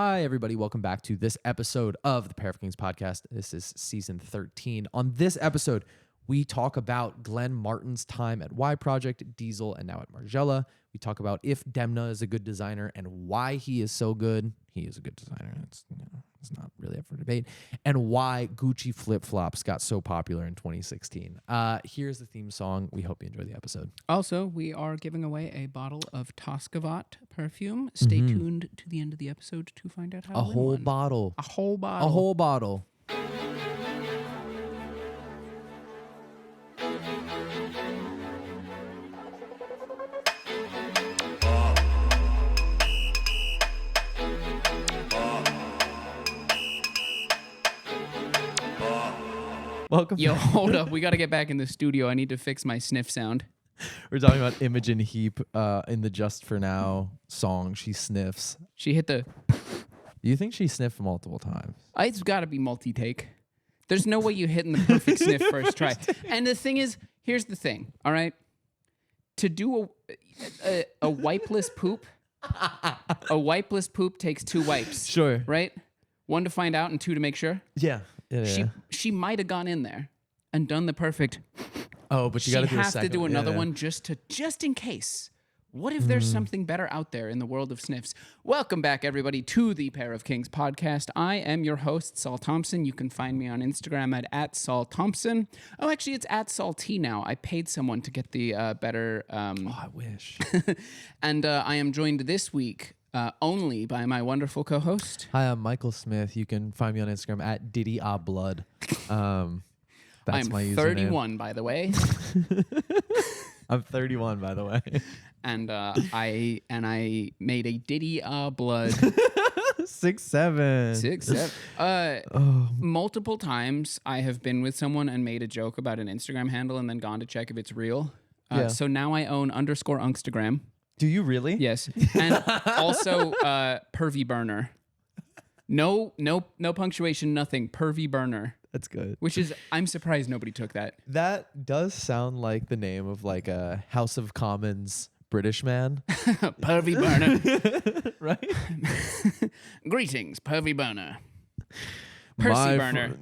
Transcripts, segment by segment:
Hi, everybody. Welcome back to this episode of the Pair of Kings podcast. This is season 13. On this episode, we talk about Glenn Martens' time at Y Project, Diesel, and now at Margiela. We talk about if Demna is a good designer and why he is so good. He is a good designer. It's not really up for debate. And why Gucci flip-flops got so popular in 2016. Here's the theme song. We hope you enjoy the episode. Also, we are giving away a bottle of Toskovat perfume. Stay tuned to the end of the episode to find out how to win whole one. bottle. A whole bottle. A whole bottle. Welcome. Yo, hold up. We got to get back in the studio. I need to fix my sniff sound. We're talking about Imogen Heap in the Just For Now song. She sniffs. She hit the... You think she sniffed multiple times? It's got to be multi-take. There's no way you hitting the perfect sniff first try. And the thing is, here's the thing, all right? To do a wipeless poop, a wipeless poop takes 2 wipes. Sure. Right? 1 to find out and 2 to make sure. Yeah. She might have gone in there and done the perfect. Oh, but you got to do a second. She have to do another one just in case. What if there's something better out there in the world of sniffs? Welcome back, everybody, to the Pair of Kings podcast. I am your host, Saul Thompson. You can find me on Instagram at Saul Thompson. Oh, actually, it's at Saul T now. I paid someone to get the better. I wish. And I am joined this week only by my wonderful co-host. Hi, I'm Michael Smith. You can find me on Instagram at DiddyABlood. That's I'm my username. 31, by the way. I'm 31, by the way. And I made a Diddy blood 6'7". 6'7". Multiple times I have been with someone and made a joke about an Instagram handle and then gone to check if it's real. So now I own _Instagram. Do you really? Yes, and also Pervy Burner. No punctuation, nothing. Pervy Burner. That's good. Which is, I'm surprised nobody took that. That does sound like the name of like a House of Commons British man. Pervy Burner. Right? Greetings, Pervy Burner. Percy Burner.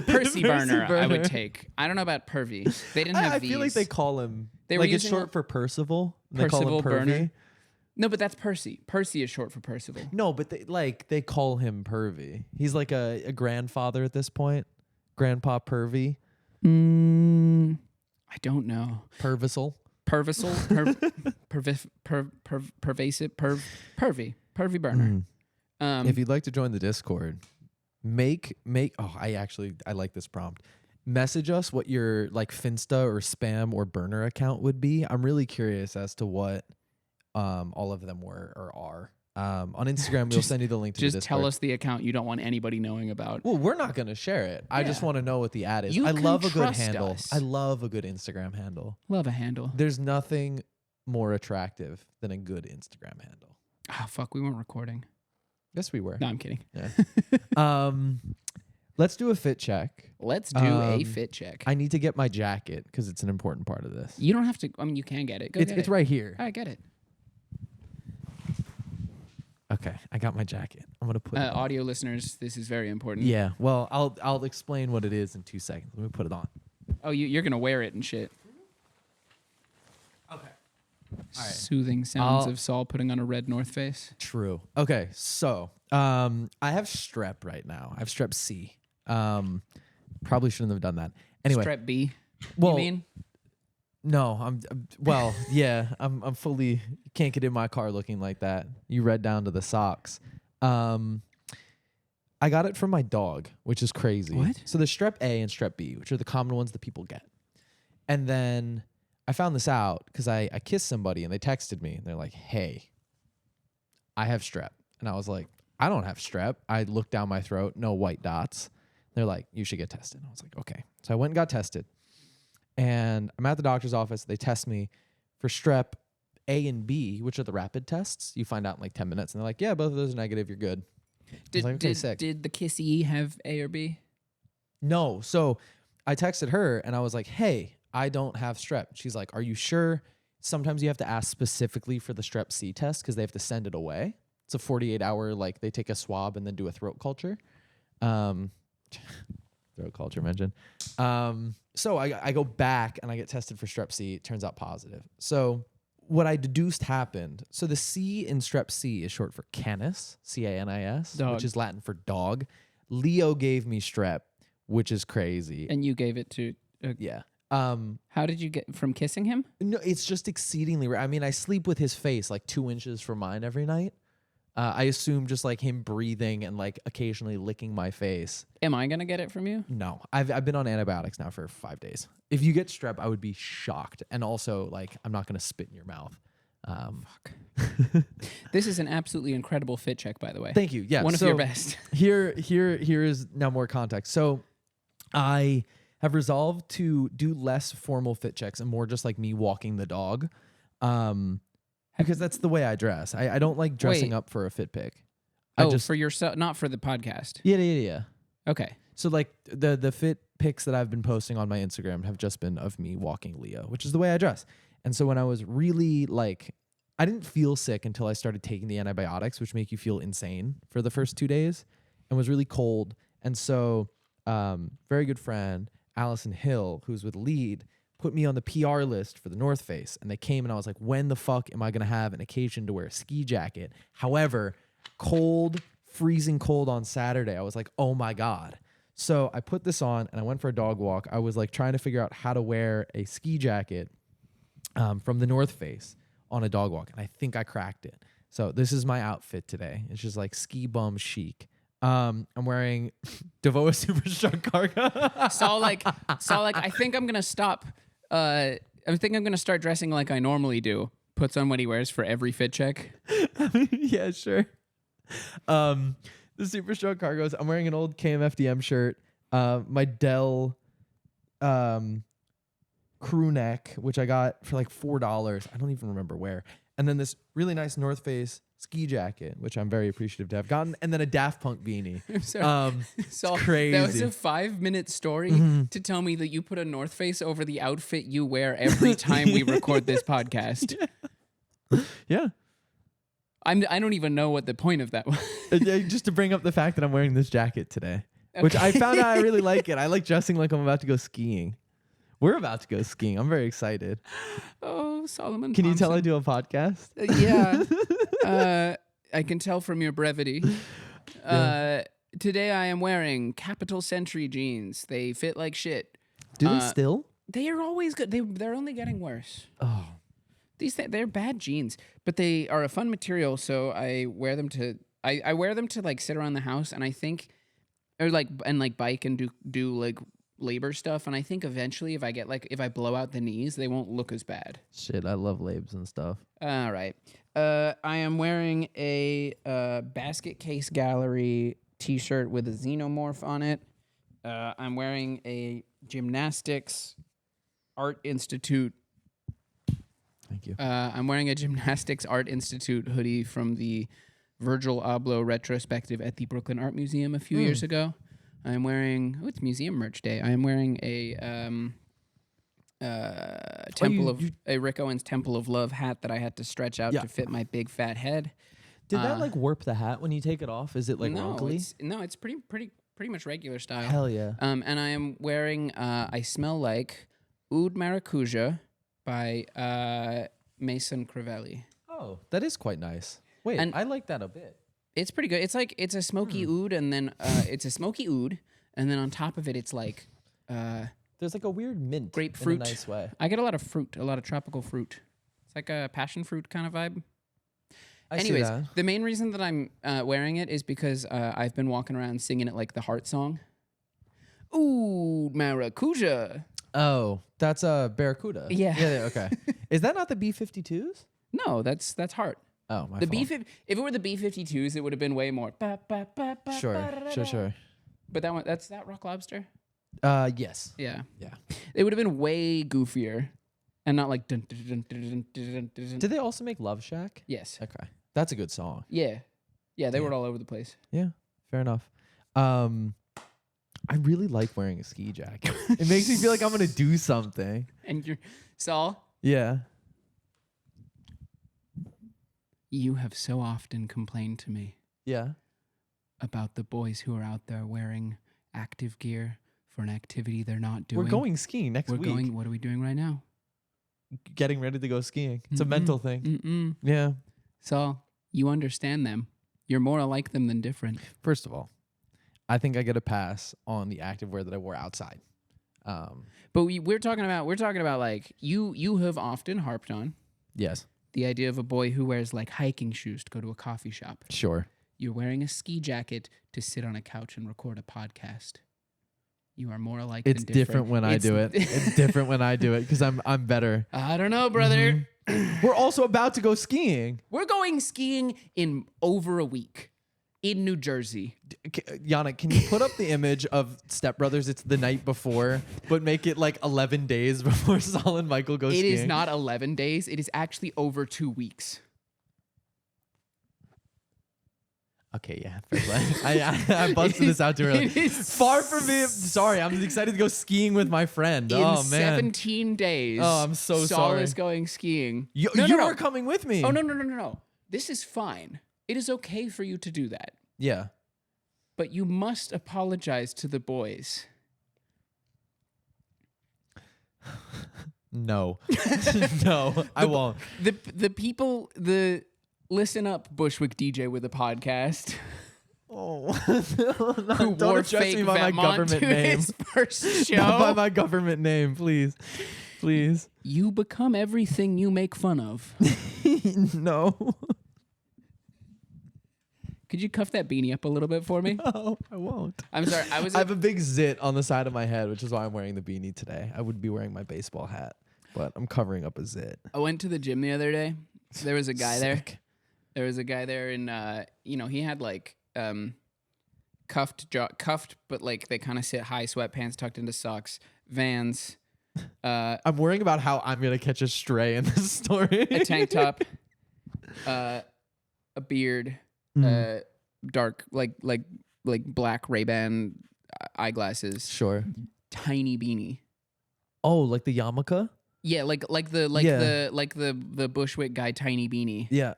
Percy Burner, I would take. I don't know about Pervy. They didn't have I these. feel like they call him, They were like it's using short for Percival. They Percival call him Pervy. Burner. No, but that's Percy. Percy is short for Percival. No, but they call him Pervy. He's like a grandfather at this point. Grandpa Pervy. I don't know. Pervisal. Pervisal. Pervasive. Pervy Burner. If you'd like to join the Discord, make. Oh, I like this prompt. Message us what your like Finsta or spam or burner account would be. I'm really curious as to what all of them were or are. On Instagram, we'll send you the link to the Discord. Just tell us the account you don't want anybody knowing about. Well, we're not going to share it. I just want to know what the ad is. You I can love a good trust handle. us. I love a good Instagram handle. Love a handle. There's nothing more attractive than a good Instagram handle. Oh, fuck. We weren't recording. Yes, we were. No, I'm kidding. Yeah. Let's do a fit check. Let's do a fit check. I need to get my jacket because it's an important part of this. You don't have to. I mean, you can get it. It's right here. I get it. Okay, I got my jacket. I'm gonna put it on. Audio listeners, this is very important. Yeah. Well, I'll explain what it is in 2 seconds. Let me put it on. Oh, you're gonna wear it and shit. Okay. All right. Soothing sounds of Saul putting on a red North Face. True. Okay, so I have strep right now. I have strep C. Probably shouldn't have done that. Anyway. Strep B. Well, you mean? No, I'm fully can't get in my car looking like that. You read down to the socks. I got it from my dog, which is crazy. What? So there's strep A and strep B, which are the common ones that people get. And then I found this out because I kissed somebody and they texted me and they're like, "Hey, I have strep." And I was like, "I don't have strep." I looked down my throat, no white dots. They're like, "You should get tested." I was like, "Okay." So I went and got tested. And I'm at the doctor's office. They test me for strep A and B, which are the rapid tests. You find out in like 10 minutes. And they're like, "Yeah, both of those are negative. You're good." Did sick. the kissy have A or B? No. So I texted her and I was like, "Hey, I don't have strep." She's like, "Are you sure?" Sometimes you have to ask specifically for the strep C test because they have to send it away. It's a 48-hour, like they take a swab and then do a throat culture. Throat culture mentioned. So I go back and I get tested for strep C. It turns out positive. So what I deduced happened. So the C in strep C is short for canis, C-A-N-I-S, Dog. which is Latin for dog. Leo gave me strep, which is crazy. And you gave it to... Yeah. How did you get from kissing him? No, it's just exceedingly rare. I mean, I sleep with his face like 2 inches from mine every night. I assume just like him breathing and like occasionally licking my face. Am I gonna get it from you? No, I've been on antibiotics now for 5 days. If you get strep, I would be shocked. And also, like, I'm not gonna spit in your mouth. Fuck. This is an absolutely incredible fit check, by the way. Thank you. Yeah, One of your best. Here is now more context. So, I have resolved to do less formal fit checks and more just like me walking the dog. Because that's the way I dress. I don't like dressing up for a fit pic. For yourself, not for the podcast. Yeah. Okay. So like the fit pics that I've been posting on my Instagram have just been of me walking Leo, which is the way I dress. And so when I was really like, I didn't feel sick until I started taking the antibiotics, which make you feel insane for the first 2 days, and was really cold. And so very good friend, Allison Hill, who's with Lead, put me on the PR list for the North Face. And they came and I was like, when the fuck am I going to have an occasion to wear a ski jacket? However, freezing cold on Saturday. I was like, oh my God. So I put this on and I went for a dog walk. I was like trying to figure out how to wear a ski jacket from the North Face on a dog walk. And I think I cracked it. So this is my outfit today. It's just like ski bum chic. I'm wearing Devoa Super Strong Cargo. I think I'm gonna stop. I think I'm gonna start dressing like I normally do. Puts on what he wears for every fit check. Yeah, sure. The Super Strong Cargos. I'm wearing an old KMFDM shirt. My Dell crew neck, which I got for like $4. I don't even remember where. And then this really nice North Face ski jacket, which I'm very appreciative to have gotten, and then a Daft Punk beanie. I'm sorry. So crazy. That was a 5-minute story to tell me that you put a North Face over the outfit you wear every time we record this podcast. Yeah. I don't even know what the point of that was. Just to bring up the fact that I'm wearing this jacket today, which I found out I really like it. I like dressing like I'm about to go skiing. We're about to go skiing. I'm very excited. Oh, Solomon Can Thompson. you tell I do a podcast? Yeah. I can tell from your brevity. Today I am wearing Capital Century jeans. They fit like shit. Do they still? They are always good. They're only getting worse. Oh. They're bad jeans, but they are a fun material, so I wear them to I wear them to like sit around the house, and I think and bike and do like labor stuff, and I think eventually if I blow out the knees, they won't look as bad. Shit, I love labes and stuff. All right. I am wearing a Basket Case Gallery t-shirt with a xenomorph on it. I'm wearing a Gymnastics Art Institute. Thank you. I'm wearing a Gymnastics Art Institute hoodie from the Virgil Abloh retrospective at the Brooklyn Art Museum a few years ago. I'm wearing... Oh, it's Museum Merch Day. I'm wearing a Rick Owens Temple of Love hat that I had to stretch out to fit my big fat head. Did that like warp the hat when you take it off? Is it like wrinkly? It's pretty much regular style. Hell yeah. And I am wearing I Smell Like Oud Maracuja by Maison Margiela. Oh, that is quite nice. Wait, And- I like that a bit. It's pretty good. It's a smoky oud, and then it's a smoky oud, and then on top of it, it's like There's like a weird mint grapefruit. in a nice way. I get a lot of fruit, a lot of tropical fruit. It's like a passion fruit kind of vibe. Anyways, Anyways, the main reason that I'm wearing it is because I've been walking around singing it like the Heart song. Ooh, Maracuja. Oh, that's a Barracuda. Yeah. Yeah, okay. Is that not the B-52s? No, that's Heart. Oh, my The fault. if it were the B-52s, it would have been way more. Sure. But that's that Rock Lobster. Yes. Yeah. Yeah. It would have been way goofier, and not like dun, dun, dun, dun, dun, dun, dun, dun. Did they also make Love Shack? Yes. Okay. That's a good song. Yeah. They were all over the place. Yeah, fair enough. I really like wearing a ski jacket. It makes me feel like I'm going to do something. And you're Saul. Yeah. You have so often complained to me Yeah. about the boys who are out there wearing active gear for an activity they're not doing. We're going skiing next week. What are we doing right now? Getting ready to go skiing. It's a mental thing. Mm-mm. Yeah. So you understand them. You're more alike them than different. First of all, I think I get a pass on the activewear that I wore outside. But we're talking about like you have often harped on Yes. the idea of a boy who wears like hiking shoes to go to a coffee shop. Sure. You're wearing a ski jacket to sit on a couch and record a podcast. You are more alike It's than different. different when I do it. It's different when I do it because I'm better. I don't know, brother. We're also about to go skiing. We're going skiing in over a week in New Jersey. Yannick, can you put up the image of Step Brothers? It's the night before, but make it like 11 days before Saul and Michael go skiing. It is not 11 days. It is actually over 2 weeks. Okay, yeah. I busted this out too early. It is Far from me. Sorry, I'm excited to go skiing with my friend. In Oh, man. 17 days. Oh, I'm so Saul sorry. is going skiing. You No. are coming with me. Oh, no. This is fine. It is okay for you to do that. Yeah. But you must apologize to the boys. No. No, I won't. The people, listen up, Bushwick DJ with a podcast. Oh, Who don't wore address fake me by my Vetmont government to name. his first show. Not by my government name, please. Please. You become everything you make fun of. No. Could you cuff that beanie up a little bit for me? No, I won't. I'm sorry. I have a big zit on the side of my head, which is why I'm wearing the beanie today. I would be wearing my baseball hat, but I'm covering up a zit. I went to the gym the other day. There was a guy there. Sick. There was a guy there, and he had like cuffed, but like they kind of sit high, sweatpants tucked into socks, Vans, I'm worrying about how I'm gonna catch a stray in this story. a tank top, a beard, dark like black Ray-Ban eyeglasses, Sure. tiny beanie. Oh, like the yarmulke? Yeah, the Bushwick guy tiny beanie. Yeah.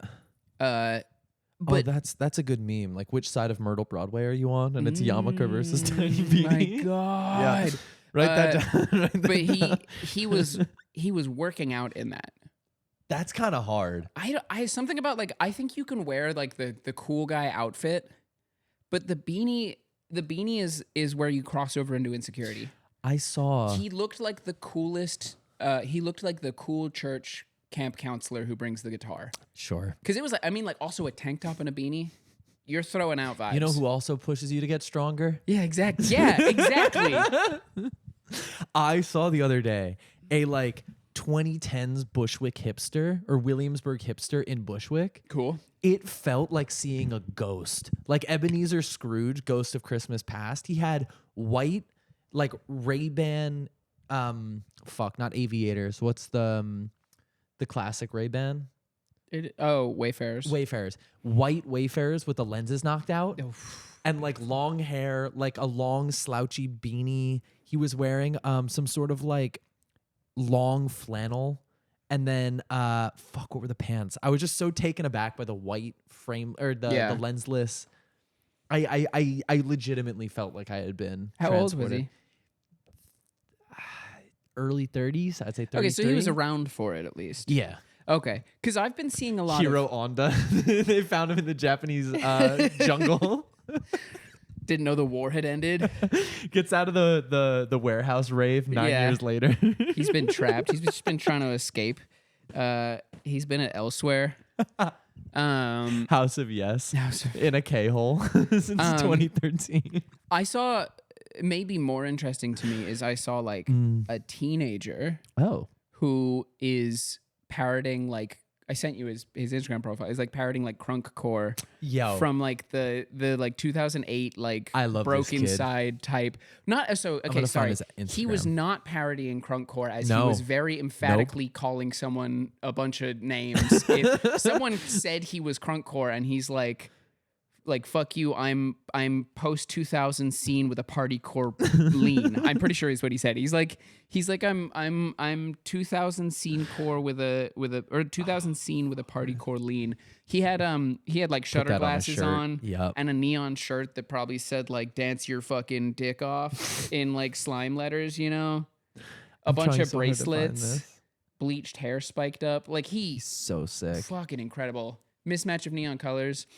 But that's a good meme. Like, which side of Myrtle Broadway are you on? And it's yarmulke versus tiny beanie. My God. Yeah. Write that down. Write that But down. he was working out in that. That's kind of hard. I something about like I think you can wear like the cool guy outfit, but the beanie is where you cross over into insecurity. I saw. He looked like the coolest. He looked like the cool church camp counselor who brings the guitar. Sure. Because it was like also a tank top and a beanie. You're throwing out vibes. You know who also pushes you to get stronger? Yeah, exactly. Yeah, exactly. I saw the other day a like 2010s Bushwick hipster or Williamsburg hipster in Bushwick. Cool. It felt like seeing a ghost, like Ebenezer Scrooge, Ghost of Christmas Past. He had white, like Ray-Ban, not aviators. What's the classic Ray-Ban? Wayfarers. Wayfarers. White Wayfarers with the lenses knocked out. And like long hair, like a long slouchy beanie. He was wearing some sort of like long flannel. And then what were the pants? I was just so taken aback by the white frame or the lensless. I legitimately felt like I had been How old was transported. he? Early 30s, I'd say 30. Okay, so he was around for it at least. Yeah. Okay, because I've been seeing a lot Hiro of... Onda. They found him in the Japanese jungle. Didn't know the war had ended. Gets out of the warehouse rave 9 years later. He's been trapped. He's just been trying to escape. He's been at Elsewhere. House of Yes. In a K-hole since 2013. I saw... Maybe more interesting to me is I saw like a teenager who is parroting like I sent you his Instagram profile. He's like parroting like crunkcore from like the like 2008 like I love broken this kid. Side type. Not so okay. Sorry, he was not parodying crunkcore as he was very emphatically calling someone a bunch of names. If someone said he was crunkcore and he's like. like fuck you, I'm post 2000 scene with a party core lean. I'm pretty sure is what he said. He's like I'm 2000 scene core with a or 2000 scene with a party core lean. He had like shutter glasses on Yep. and a neon shirt that probably said like dance your fucking dick off in like slime letters, you know? A bunch of bracelets, bleached hair spiked up. Like he's so sick. Fucking incredible. Mismatch of neon colors.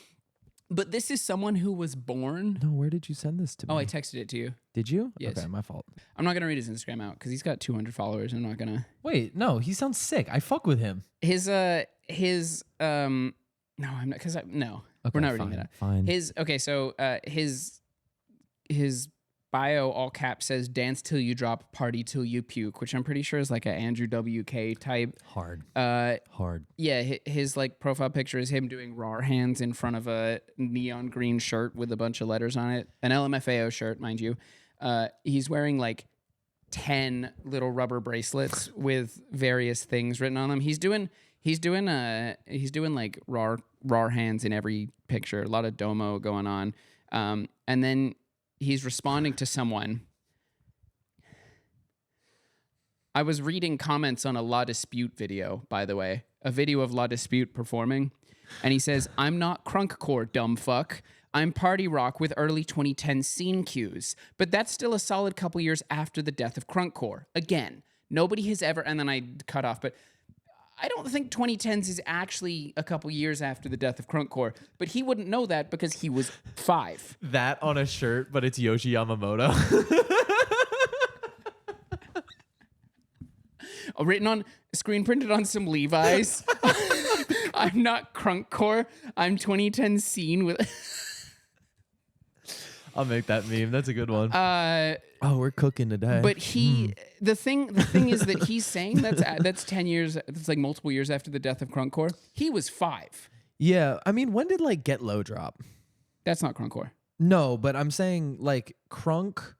But this is someone who was born. No, where did you send this to me? Oh, I texted it to you. Did you? Yes. Okay, my fault. I'm not going to read his Instagram out because he's got 200 followers. I'm not going to. Wait, no, he sounds sick. I fuck with him. No, I'm not, because no, Okay, we're not reading it out. Fine. His bio, all caps, says dance till you drop, party till you puke, which I'm pretty sure is like an Andrew WK type. Hard. Yeah, his like profile picture is him doing raw hands in front of a neon green shirt with a bunch of letters on it. An LMFAO shirt, mind you. He's wearing like 10 little rubber bracelets with various things written on them. He's doing like raw hands in every picture. A lot of domo going on. And then he's responding to someone. I was reading comments on a La Dispute video, by the way, a video of La Dispute performing. And he says, I'm not crunkcore, dumb fuck. I'm party rock with early 2010 scene cues. But that's still a solid couple years after the death of crunkcore. Again, nobody has ever, and then I cut off, but I don't think 2010s is actually a couple years after the death of crunkcore, but he wouldn't know that because he was 5. That on a shirt, but it's Yoshi Yamamoto. Written on, screen printed on some Levi's. I'm not crunkcore. I'm 2010 scene with. I'll make that meme. That's a good one. Oh, we're cooking today. But the thing is that he's saying that's 10 years. That's like multiple years after the death of crunkcore. He was 5. Yeah, I mean, when did like Get Low drop? That's not crunkcore. No, but I'm saying like crunk.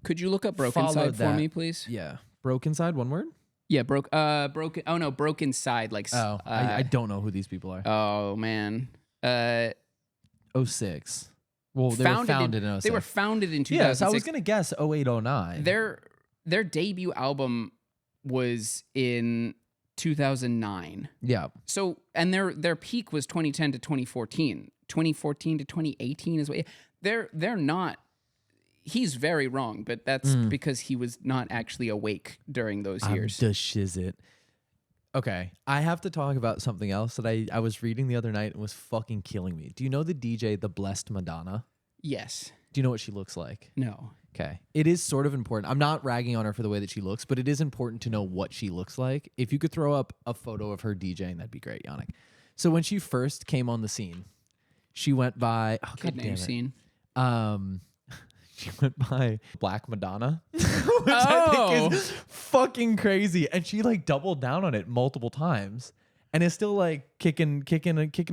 Could you look up Broken Side for me, please? Yeah, Broken Side, one word. Yeah, broken. Oh no, Broken Side. Like, I don't know who these people are. Oh man. 06. Well, they were founded in 06. They were founded in 2006. Yeah, so I was gonna guess 08, 09. Their debut album was in 2009. Yeah. So, and their peak was 2010 to 2014. 2014 to 2018 is what. They're not. He's very wrong, but that's because he was not actually awake during those years. I'm the shizit. Okay, I have to talk about something else that I was reading the other night and was fucking killing me. Do you know the DJ, The Blessed Madonna? Yes. Do you know what she looks like? No. Okay. It is sort of important. I'm not ragging on her for the way that she looks, but it is important to know what she looks like. If you could throw up a photo of her DJing, that'd be great, Yannick. So when she first came on the scene, she went by... Oh, Good name scene. She went by Black Madonna, which I think is fucking crazy. And she like doubled down on it multiple times and is still like kicking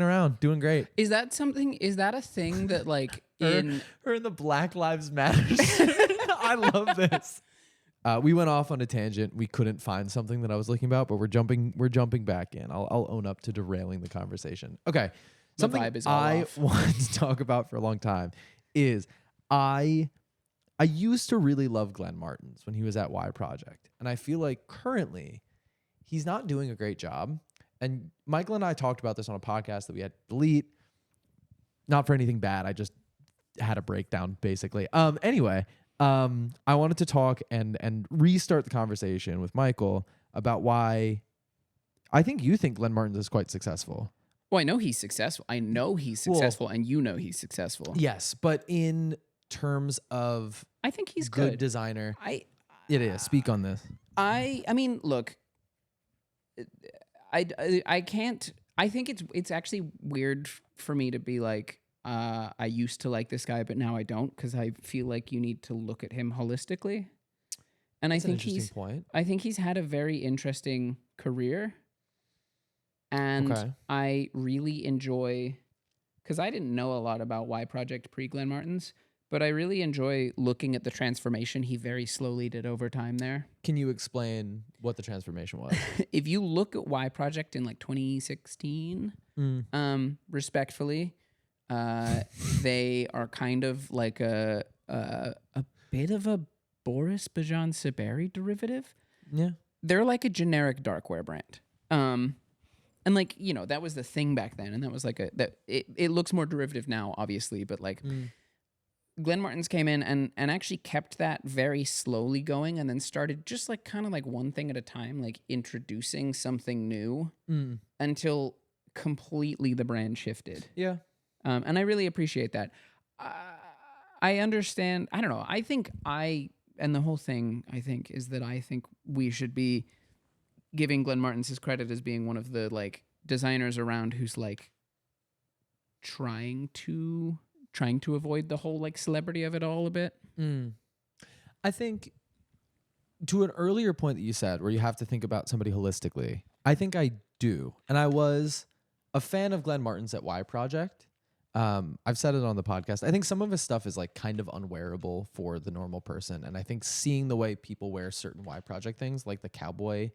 around, doing great. Is that a thing that like her in the Black Lives Matter shit? I love this. We went off on a tangent. We couldn't find something that I was looking about, but we're jumping back in. I'll own up to derailing the conversation. Okay. Something I wanted to talk about for a long time is I used to really love Glenn Martens when he was at Y Project. And I feel like currently he's not doing a great job. And Michael and I talked about this on a podcast that we had to delete. Not for anything bad. I just had a breakdown, basically. Anyway, I wanted to talk and restart the conversation with Michael about why I think you think Glenn Martens is quite successful. Well, I know he's successful. And you know he's successful. Yes, but in terms of I think he's good designer. It is. Speak on this. I mean, look, I can't. I think it's actually weird for me to be like, I used to like this guy, but now I don't, because I feel like you need to look at him holistically. And That's an interesting point. I think he's had a very interesting career, and I really enjoy, because I didn't know a lot about Y Project pre Glenn Martens. But I really enjoy looking at the transformation he very slowly did over time there. Can you explain what the transformation was? If you look at Y Project in like 2016, respectfully, They are kind of like a bit of a Boris Bajan Saberi derivative. Yeah. They're like a generic darkwear brand. And like, you know, that was the thing back then, and that was like it looks more derivative now, obviously, but like Glenn Martens came in and actually kept that very slowly going, and then started just like kind of like one thing at a time, like introducing something new until completely the brand shifted. Yeah. And I really appreciate that. I understand. I don't know. I think and the whole thing, I think, is that I think we should be giving Glenn Martens his credit as being one of the like designers around who's like trying to avoid the whole like celebrity of it all a bit. I think to an earlier point that you said where you have to think about somebody holistically, I think I do. And I was a fan of Glenn Martens at Y Project. I've said it on the podcast. I think some of his stuff is like kind of unwearable for the normal person. And I think seeing the way people wear certain Y Project things, like the cowboy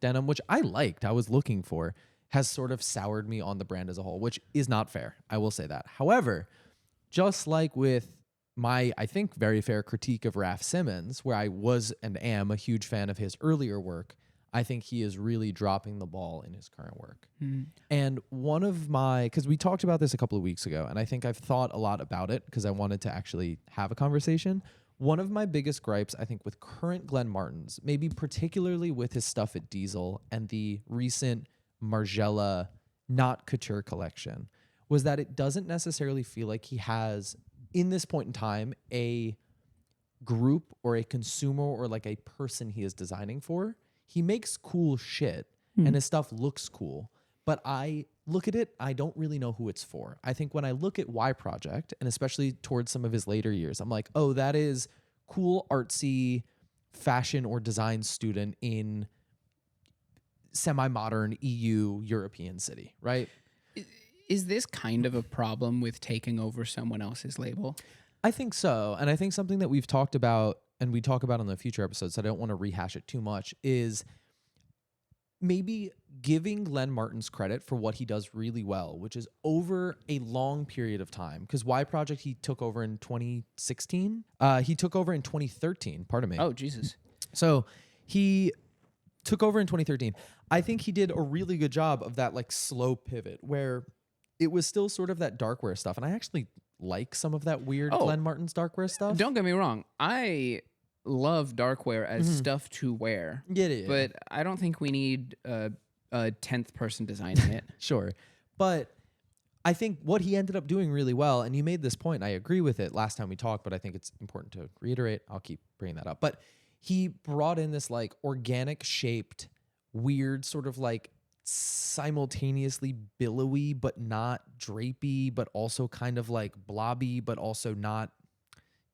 denim, which I liked, I was looking for, has sort of soured me on the brand as a whole, which is not fair. I will say that. However, just like with my, I think, very fair critique of Raf Simons, where I was and am a huge fan of his earlier work, I think he is really dropping the ball in his current work. And one of my, because we talked about this a couple of weeks ago, and I think I've thought a lot about it because I wanted to actually have a conversation. One of my biggest gripes, I think, with current Glenn Martens, maybe particularly with his stuff at Diesel and the recent Margiela not Couture collection, was that it doesn't necessarily feel like he has, in this point in time, a group or a consumer or like a person he is designing for. He makes cool shit and his stuff looks cool, but I look at it, I don't really know who it's for. I think when I look at Y Project, and especially towards some of his later years, I'm like, oh, that is cool, artsy fashion or design student in semi-modern EU European city, right? Is this kind of a problem with taking over someone else's label? I think so. And I think something that we've talked about and we talk about in the future episodes, so I don't want to rehash it too much, is maybe giving Glenn Martens credit for what he does really well, which is over a long period of time. Because Y Project, he took over in 2016. He took over in 2013, pardon me. Oh, Jesus. So he took over in 2013. I think he did a really good job of that like slow pivot where it was still sort of that darkwear stuff. And I actually like some of that weird Glenn Martens darkwear stuff. Don't get me wrong. I love darkwear as stuff to wear. Yeah. But I don't think we need a 10th person designing it. Sure. But I think what he ended up doing really well, and you made this point, and I agree with it last time we talked, but I think it's important to reiterate. I'll keep bringing that up. But he brought in this like organic shaped, weird sort of like simultaneously billowy, but not drapey, but also kind of like blobby, but also not,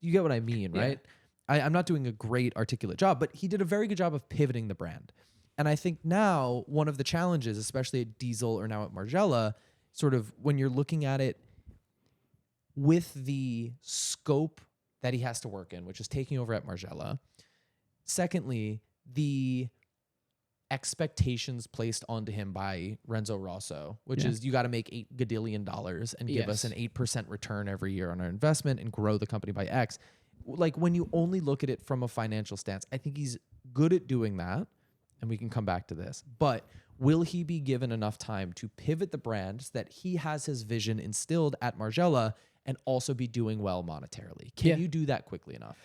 you get what I mean, right? I'm not doing a great articulate job, but he did a very good job of pivoting the brand. And I think now one of the challenges, especially at Diesel or now at Margiela, sort of when you're looking at it with the scope that he has to work in, which is taking over at Margiela. Secondly, the expectations placed onto him by Renzo Rosso, which is you got to make $8 gadillion and give us an 8% return every year on our investment and grow the company by X. Like when you only look at it from a financial stance, I think he's good at doing that. And we can come back to this. But will he be given enough time to pivot the brand so that he has his vision instilled at Margiela and also be doing well monetarily? Can you do that quickly enough?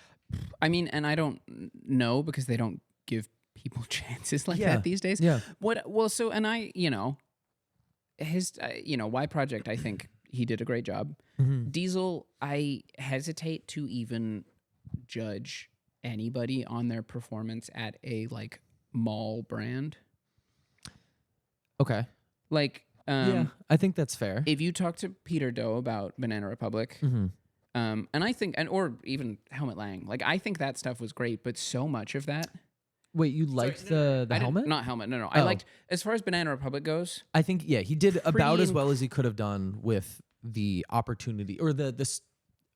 I mean, and I don't know because they don't give people chances like that these days. Yeah. His Y Project, I think he did a great job. Diesel, I hesitate to even judge anybody on their performance at a like mall brand. Okay. Like, I think that's fair. If you talk to Peter Doe about Banana Republic, and I think, or even Helmut Lang, like I think that stuff was great, but so much of that. Wait, you liked the helmet? Not helmet. No. I liked, as far as Banana Republic goes. I think, he did about as well as he could have done with the opportunity or the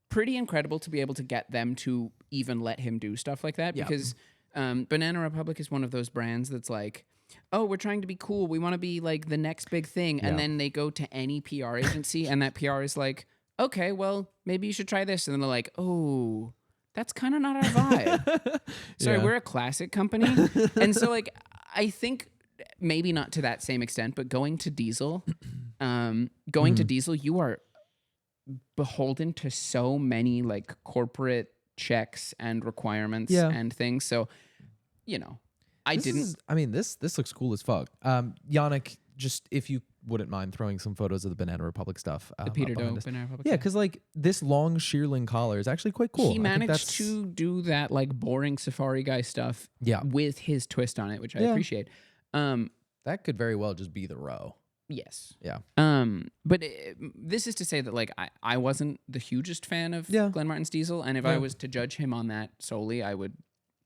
pretty incredible to be able to get them to even let him do stuff like that because Banana Republic is one of those brands that's like, oh, we're trying to be cool. We want to be like the next big thing. And Yeah. then they go to any PR agency and that PR is like, okay, well, maybe you should try this. And then they're like, oh, that's kind of not our vibe. Sorry, Yeah. we're a classic company. And so like, I think maybe not to that same extent, but going to Diesel, you are beholden to so many like corporate checks and requirements Yeah. and things. So, you know, This looks cool as fuck. Yannick, just if you wouldn't mind throwing some photos of the Banana Republic stuff. the Peter up behind Doe us. Banana Republic. Yeah, because like this long shearling collar is actually quite cool. He I think managed that's- to do that like boring safari guy stuff Yeah, with his twist on it, which I Yeah. appreciate. that could very well just be the row. Yes. Yeah. But this is to say that like I wasn't the hugest fan of Yeah. Glenn Martens Diesel, and if I Yeah. was to judge him on that solely, I would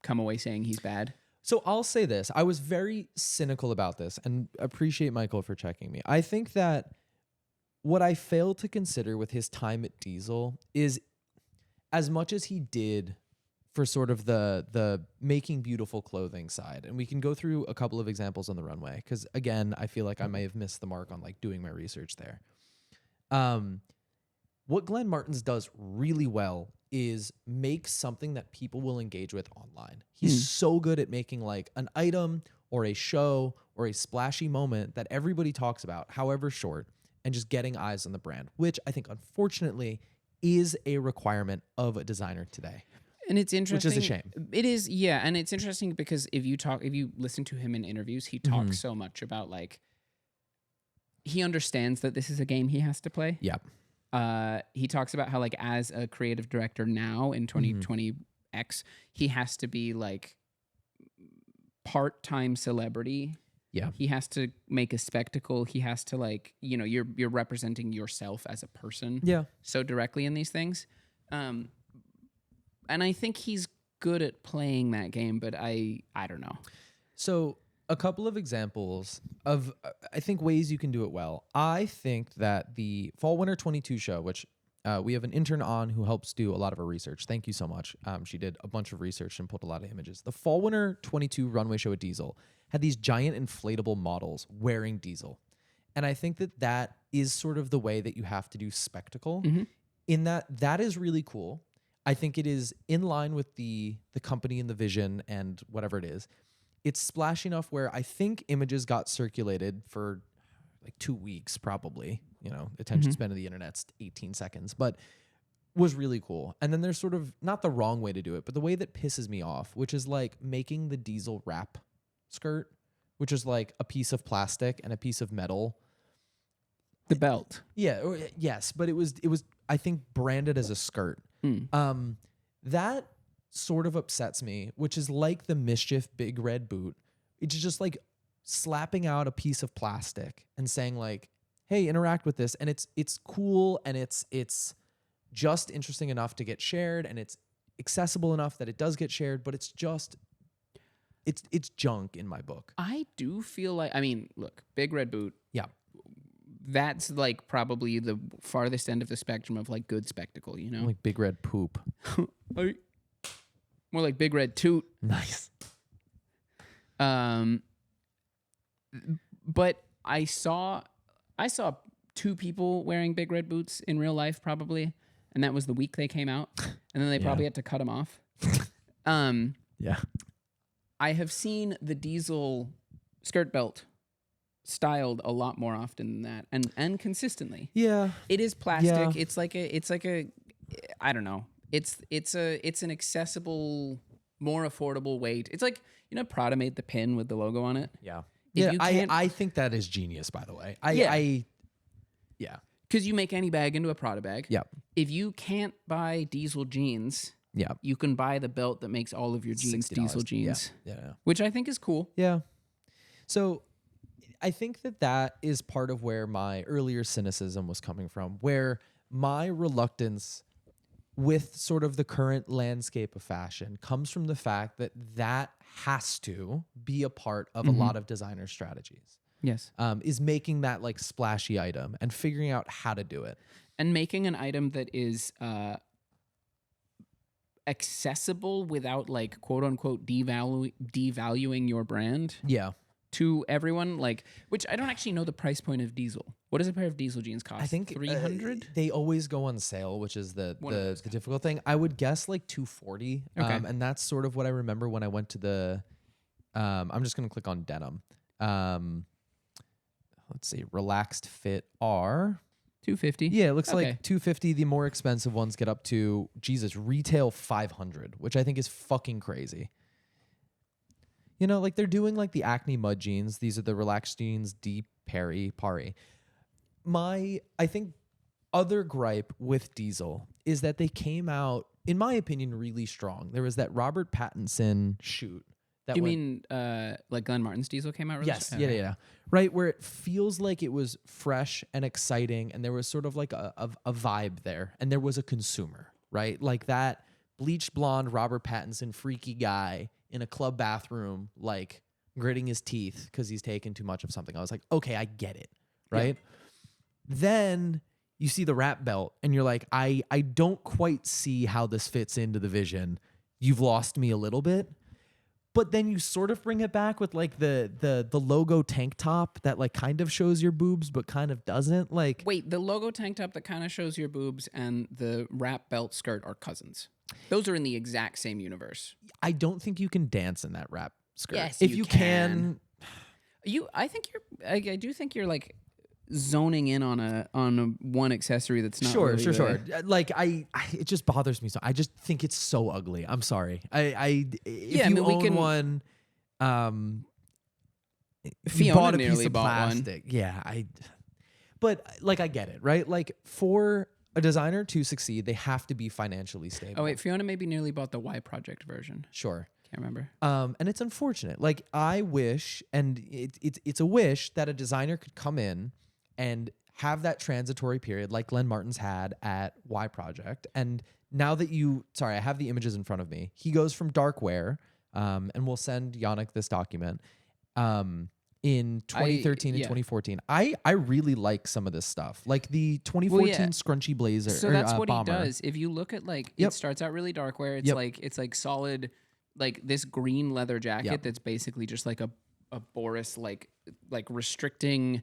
come away saying he's bad. So I'll say this. I was very cynical about this and appreciate Michael for checking me. I think that what I failed to consider with his time at Diesel is as much as he did for sort of the making beautiful clothing side. And we can go through a couple of examples on the runway because again, I feel like I may have missed the mark on like doing my research there. What Glenn Martens does really well is make something that people will engage with online. He's so good at making like an item or a show or a splashy moment that everybody talks about, however short, and just getting eyes on the brand, which I think unfortunately is a requirement of a designer today. And it's interesting. Which is a shame. It is, yeah. And it's interesting because if you listen to him in interviews, he talks so much about like, he understands that this is a game he has to play. Yeah. He talks about how like as a creative director now in 2020X, he has to be like part-time celebrity. Yeah. He has to make a spectacle. He has to like, you know, you're representing yourself as a person Yeah. so directly in these things. And I think he's good at playing that game, but I don't know. So a couple of examples of, I think, ways you can do it well. I think that the Fall Winter 22 show, which we have an intern on who helps do a lot of our research. Thank you so much. She did a bunch of research and pulled a lot of images. The Fall Winter 22 runway show at Diesel had these giant inflatable models wearing Diesel. And I think that that is sort of the way that you have to do spectacle in that is really cool. I think it is in line with the company and the vision and whatever it is. It's splashy enough where I think images got circulated for like 2 weeks, probably. You know, attention span of the internet's 18 seconds, but was really cool. And then there's sort of not the wrong way to do it, but the way that pisses me off, which is like making the Diesel wrap skirt, which is like a piece of plastic and a piece of metal. The belt. Yeah, yes, but it was I think branded as a skirt. That sort of upsets me, which is like the Mischief Big Red boot. It's just like slapping out a piece of plastic and saying like, "Hey, interact with this." And it's cool and it's just interesting enough to get shared and it's accessible enough that it does get shared, but it's just it's junk in my book. I do feel like, I mean, look, Big Red Boot. Yeah. That's like probably the farthest end of the spectrum of like good spectacle, you know? Like Big Red poop. More like Big Red Toot. Nice. But I saw 2 people wearing Big Red boots in real life probably, and that was the week they came out, and then they probably had to cut them off. Yeah. I have seen the Diesel skirt belt styled a lot more often than that, and consistently. Yeah. It is plastic. Yeah. It's like a I don't know. It's an accessible, more affordable way. It's like, you know, Prada made the pin with the logo on it. Yeah. If Yeah, you can't- I think that is genius, by the way. Yeah. Because you make any bag into a Prada bag. Yeah. If you can't buy Diesel jeans, Yeah. you can buy the belt that makes all of your jeans $60. Diesel jeans, Yeah. which I think is cool. Yeah. So I think that is part of where my earlier cynicism was coming from, where my reluctance with sort of the current landscape of fashion comes from the fact that has to be a part of a lot of designer strategies. Yes. Is making that like splashy item and figuring out how to do it. And making an item that is accessible without like quote unquote devaluing your brand. Yeah. to everyone, like, which I don't actually know the price point of Diesel. What does a pair of Diesel jeans cost? I think 300. They always go on sale, which is the difficult thing. I would guess like 240. Okay. And that's sort of what I remember when I went to the. I'm just gonna click on denim. Let's see, relaxed fit are 250. Yeah, it looks Okay. like 250. The more expensive ones get up to retail 500, which I think is fucking crazy. You know, like they're doing like the Acne mud jeans. These are the relaxed jeans, deep Pari. I think other gripe with Diesel is that they came out, in my opinion, really strong. There was that Robert Pattinson shoot. That You went, mean like Glenn Martens Diesel came out really yes, strong? yeah. Right, where it feels like it was fresh and exciting, and there was sort of like a vibe there, and there was a consumer, right? Like that bleached blonde Robert Pattinson freaky guy in a club bathroom, like gritting his teeth because he's taken too much of something. I was like, okay, I get it, right? Yeah. Then you see the wrap belt, and you're like, I don't quite see how this fits into the vision. You've lost me a little bit. But then you sort of bring it back with like the logo tank top that like kind of shows your boobs but kind of doesn't. Like, Wait, the logo tank top that kind of shows your boobs and the wrap belt skirt are cousins. Those are in the exact same universe. I don't think you can dance in that wrap skirt. Yes, if you you can. I do think you're like zoning in on a one accessory that's not Sure. really It just bothers me so. I just think it's so ugly. I'm sorry. If you own one, you Fiona bought a piece nearly of bought plastic. Yeah, but like I get it, right? Like for a designer to succeed, they have to be financially stable. Oh wait, Fiona maybe nearly bought the Y Project version. Sure. Can't remember. And it's unfortunate. Like I wish, and it's a wish that a designer could come in and have that transitory period like Glenn Martens had at Y Project. And now that I have the images in front of me. He goes from dark wear, and we'll send Yannick this document, in 2013 and 2014. I really like some of this stuff. Like the 2014 scrunchy blazer. So that's what bomber. he does. If you look at like, Yep. it starts out really dark wear. It's Yep. it's like solid, like this green leather jacket that's basically just like a Boris, like restricting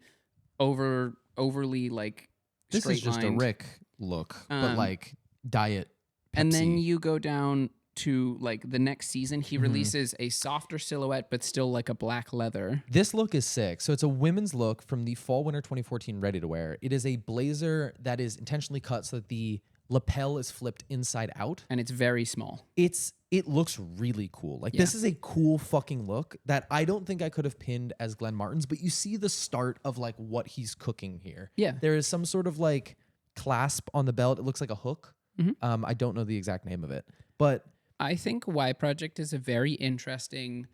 overly like This is just a straight-lined. Rick look, but like diet Pepsi. And then you go down to like the next season, he Mm-hmm. releases a softer silhouette, but still like a black leather. This look is sick. So it's a women's look from the fall winter 2014 ready to wear. It is a blazer that is intentionally cut so that the lapel is flipped inside out. And it's very small. It looks really cool. Like this is a cool fucking look that I don't think I could have pinned as Glenn Martens, but you see the start of like what he's cooking here. Yeah. There is some sort of like clasp on the belt. It looks like a hook. Mm-hmm. I don't know the exact name of it, but I think Y Project is a very interesting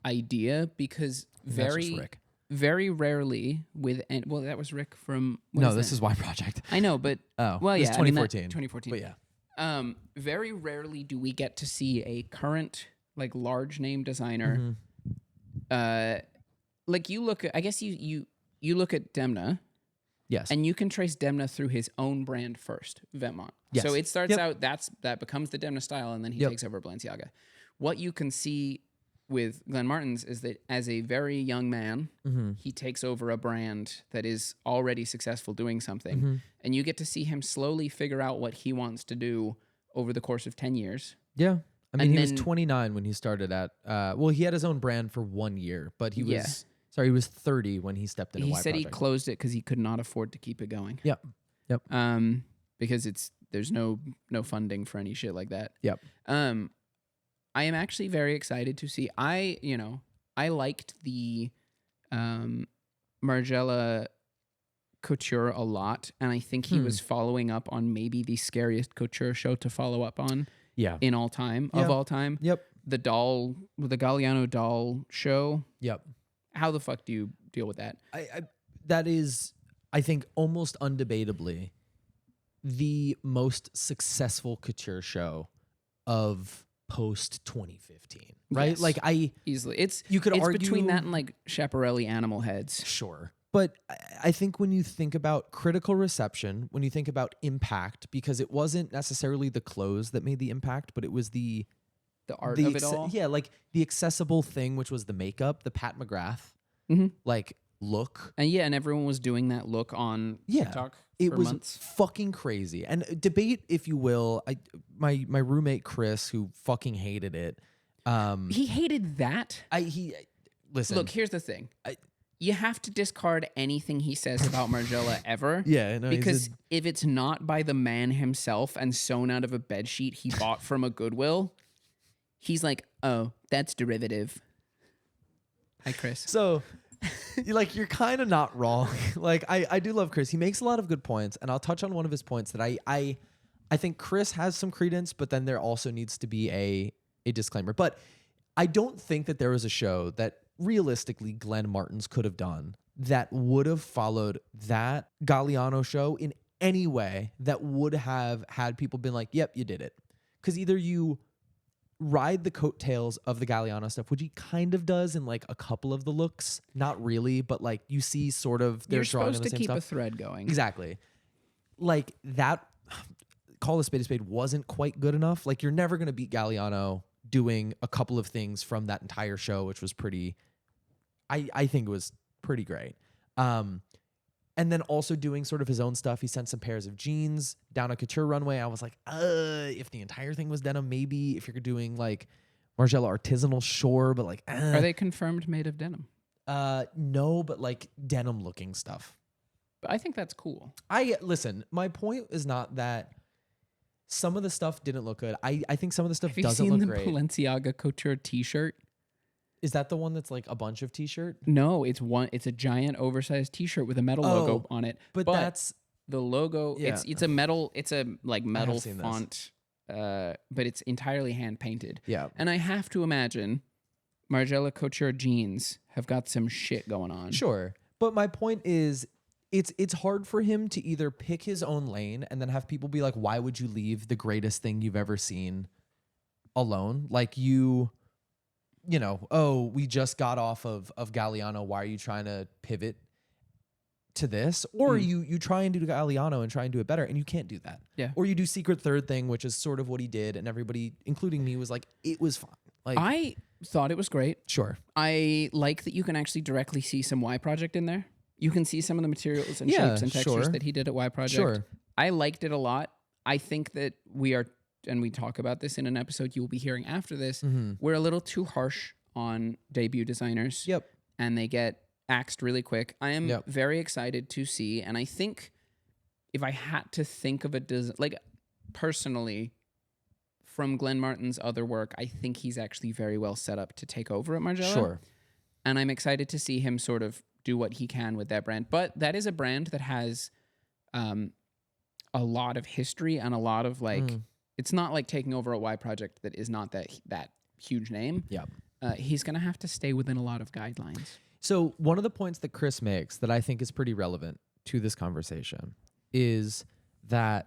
idea because that's just Rick. very rarely that was Rick from This is Y Project. I know, but Oh, well, this yeah, is 2014. 2014. But yeah. Very rarely do we get to see a current like large name designer. Like you look at, I guess you look at Demna. Yes. And you can trace Demna through his own brand first, Vetements. Yes. So it starts out, that becomes the Demna style, and then he takes over Balenciaga. What you can see with Glenn Martens is that as a very young man, he takes over a brand that is already successful doing something. And you get to see him slowly figure out what he wants to do over the course of 10 years. Yeah. I mean, And he was then- 29 when he started at, he had his own brand for 1 year, but he was 30 when he stepped into He Y said Project. he closed it because he could not afford to keep it going. Yep. Because there's no funding for any shit like that. Yep. I am actually very excited to see. I liked the Margiela Couture a lot, and I think he was following up on maybe the scariest Couture show to follow up on in all time, of all time. Yep. The Galliano doll show. Yep. How the fuck do you deal with that? That is, I think, almost undebatably the most successful couture show of post 2015, right? Yes. Like Easily. you could it's argue between that and like Schiaparelli Animal Heads. Sure. But I think when you think about critical reception, when you think about impact, because it wasn't necessarily the clothes that made the impact, but it was The art of it all. Yeah, like the accessible thing, which was the makeup, the Pat McGrath. like look. And everyone was doing that look on TikTok It for was months. fucking crazy. And debate, if you will, my roommate Chris, who fucking hated it. He hated that. Listen. Look, here's the thing. You have to discard anything he says about Margiela ever. Yeah, no, because if it's not by the man himself and sewn out of a bedsheet he bought from a Goodwill, he's like, oh, that's derivative. Hi, Chris. So, you're kind of not wrong. Like, I do love Chris. He makes a lot of good points, and I'll touch on one of his points that I think Chris has some credence, but then there also needs to be a disclaimer. But I don't think that there was a show that realistically Glenn Martens could have done that would have followed that Galliano show in any way that would have had people been like, yep, you did it. Because either you ride the coattails of the Galliano stuff, which he kind of does in like a couple of the looks, not really, but like you see sort of they're drawing on the same stuff. You're supposed to keep a thread going. Exactly. Like that, call a spade wasn't quite good enough. Like you're never going to beat Galliano doing a couple of things from that entire show, which was pretty, I think it was pretty great. And then also doing sort of his own stuff. He sent some pairs of jeans down a Couture runway. I was like, if the entire thing was denim, maybe. If you're doing like Margiela artisanal, sure, but like, Are they confirmed made of denim? No, but like denim looking stuff. But I think that's cool. Listen, my point is not that some of the stuff didn't look good. I think some of the stuff doesn't look great. Have you seen the Balenciaga Couture t-shirt? Is that the one that's like a bunch of t-shirt? No, it's a giant oversized t-shirt with a metal logo on it. But that's the logo. Yeah. It's a metal metal seen font. But it's entirely hand painted. Yeah. And I have to imagine Margiela Couture jeans have got some shit going on. Sure. But my point is it's hard for him to either pick his own lane and then have people be like, why would you leave the greatest thing you've ever seen alone? Like we just got off of Galliano. Why are you trying to pivot to this? Or you try and do Galliano and try and do it better, and you can't do that. Yeah. Or you do Secret Third thing, which is sort of what he did, and everybody, including me, was like, it was fine. Like I thought it was great. Sure. I like that you can actually directly see some Y Project in there. You can see some of the materials and shapes and textures that he did at Y Project. Sure. I liked it a lot. I think that we are, and we talk about this in an episode you will be hearing after this, we're a little too harsh on debut designers. Yep. And they get axed really quick. I am very excited to see, and I think if I had to think of personally, from Glenn Martens' other work, I think he's actually very well set up to take over at Margiela. Sure. And I'm excited to see him sort of do what he can with that brand. But that is a brand that has a lot of history and a lot of it's not like taking over a Y Project that is not that huge name. Yeah. He's going to have to stay within a lot of guidelines. So one of the points that Chris makes that I think is pretty relevant to this conversation is that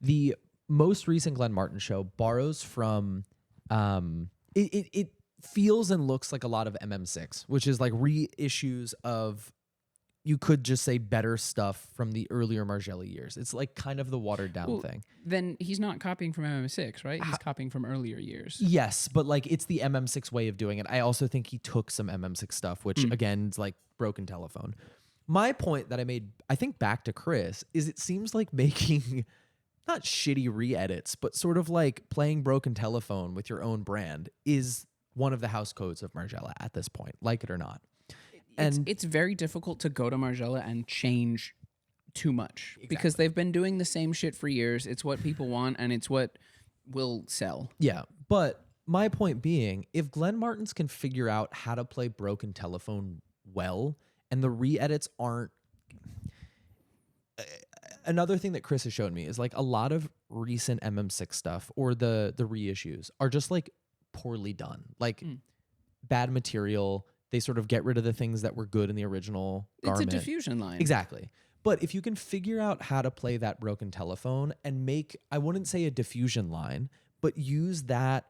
the most recent Glenn Martens show borrows from it feels and looks like a lot of MM6, which is like reissues of, you could just say, better stuff from the earlier Margiela years. It's like kind of the watered down thing. Then he's not copying from MM6, right? He's copying from earlier years. Yes, but like it's the MM6 way of doing it. I also think he took some MM6 stuff, which again is like broken telephone. My point that I made, I think back to Chris, is it seems like making not shitty re-edits, but sort of like playing broken telephone with your own brand is one of the house codes of Margiela at this point, like it or not. And it's very difficult to go to Margiela and change too much because they've been doing the same shit for years. It's what people want and it's what will sell. Yeah, but my point being, if Glenn Martens can figure out how to play broken telephone well, and the re-edits aren't... Another thing that Chris has shown me is like a lot of recent MM6 stuff or the reissues are just like poorly done. Like bad material. They sort of get rid of the things that were good in the original garment. It's a diffusion line. Exactly. But if you can figure out how to play that broken telephone and make, I wouldn't say a diffusion line, but use that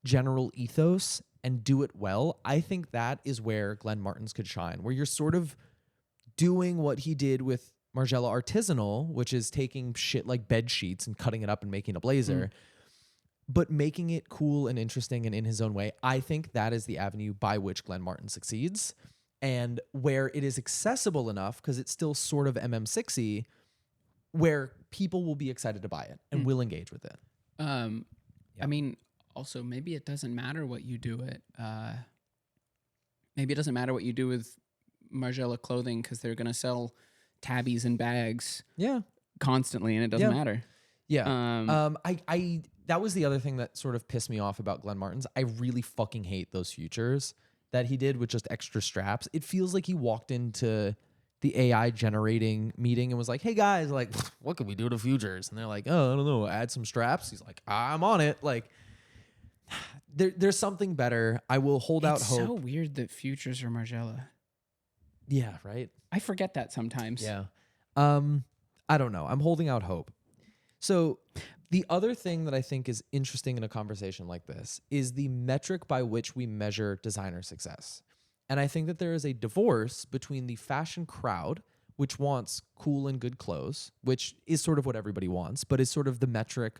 general ethos and do it well, I think that is where Glenn Martens could shine, where you're sort of doing what he did with Margiela Artisanal, which is taking shit like bed sheets and cutting it up and making a blazer, but making it cool and interesting and in his own way. I think that is the avenue by which Glenn Martens succeeds. and where it is accessible enough because it's still sort of MM6y, where people will be excited to buy it and will engage with it. I mean, also maybe it doesn't matter what you do maybe it doesn't matter what you do with Margiela clothing because they're gonna sell tabbies and bags constantly, and it doesn't matter. Yeah. I that was the other thing that sort of pissed me off about Glenn Martens. I really fucking hate those futures that he did with just extra straps. It feels like he walked into the AI generating meeting and was like, "Hey guys, like, what can we do to futures?" And they're like, "Oh, I don't know, add some straps." He's like, "I'm on it." Like, there's something better. I will hold out hope. It's so weird that futures are Margiela. Yeah, right. I forget that sometimes. Yeah. I don't know. I'm holding out hope. So the other thing that I think is interesting in a conversation like this is the metric by which we measure designer success. And I think that there is a divorce between the fashion crowd, which wants cool and good clothes, which is sort of what everybody wants, but is sort of the metric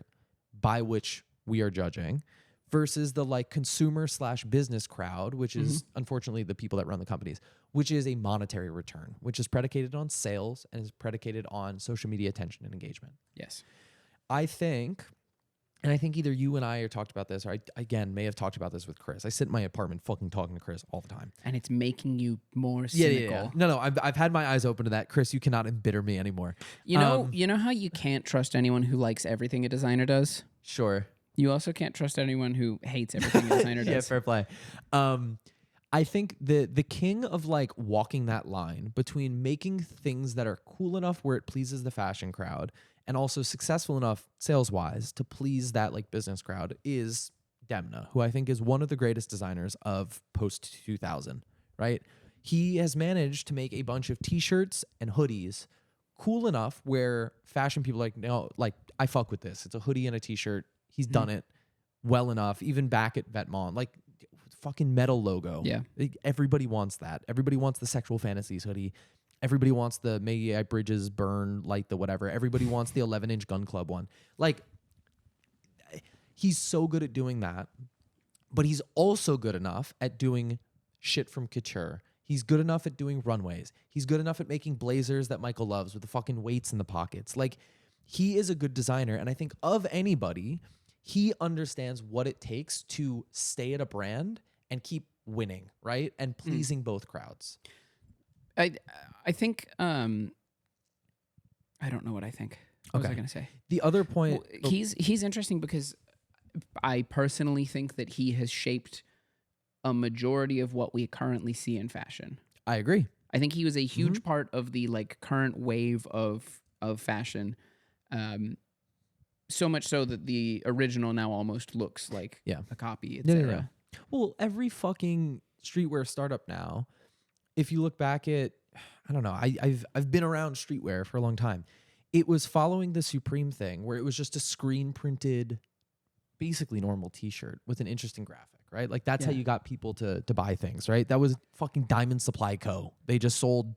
by which we are judging, versus the like consumer / business crowd, which is unfortunately the people that run the companies, which is a monetary return, which is predicated on sales and is predicated on social media attention and engagement. Yes. I think, and I think either you and I talked about this, or I, again, may have talked about this with Chris. I sit in my apartment fucking talking to Chris all the time. And it's making you more cynical. Yeah. No, I've had my eyes open to that. Chris, you cannot embitter me anymore. You know how you can't trust anyone who likes everything a designer does? Sure. You also can't trust anyone who hates everything a designer does. Yeah, fair play. I think the king of like walking that line between making things that are cool enough where it pleases the fashion crowd and also successful enough sales-wise to please that like business crowd is Demna, who I think is one of the greatest designers of post-2000, right? He has managed to make a bunch of t-shirts and hoodies cool enough where fashion people are like, no, like I fuck with this. It's a hoodie and a t-shirt. He's done it well enough, even back at Vetements, like fucking metal logo. Yeah. Like, everybody wants that. Everybody wants the Sexual Fantasies hoodie. Everybody wants the May I Bridges Burn, light the whatever. Everybody wants the 11-inch Gun Club one. Like, he's so good at doing that, but he's also good enough at doing shit from Couture. He's good enough at doing runways. He's good enough at making blazers that Michael loves with the fucking weights in the pockets. Like, he is a good designer, and I think of anybody, he understands what it takes to stay at a brand and keep winning, right? And pleasing both crowds. I think I don't know what I think. What was I going to say? The other point, he's interesting because I personally think that he has shaped a majority of what we currently see in fashion. I agree. I think he was a huge part of the like current wave of fashion. So much so that the original now almost looks like a copy, etc. Well, every fucking streetwear startup now, if you look back at, I don't know, I've been around streetwear for a long time. It was following the Supreme thing where it was just a screen printed, basically normal t-shirt with an interesting graphic, right? Like that's how you got people to buy things, right? That was fucking Diamond Supply Co. They just sold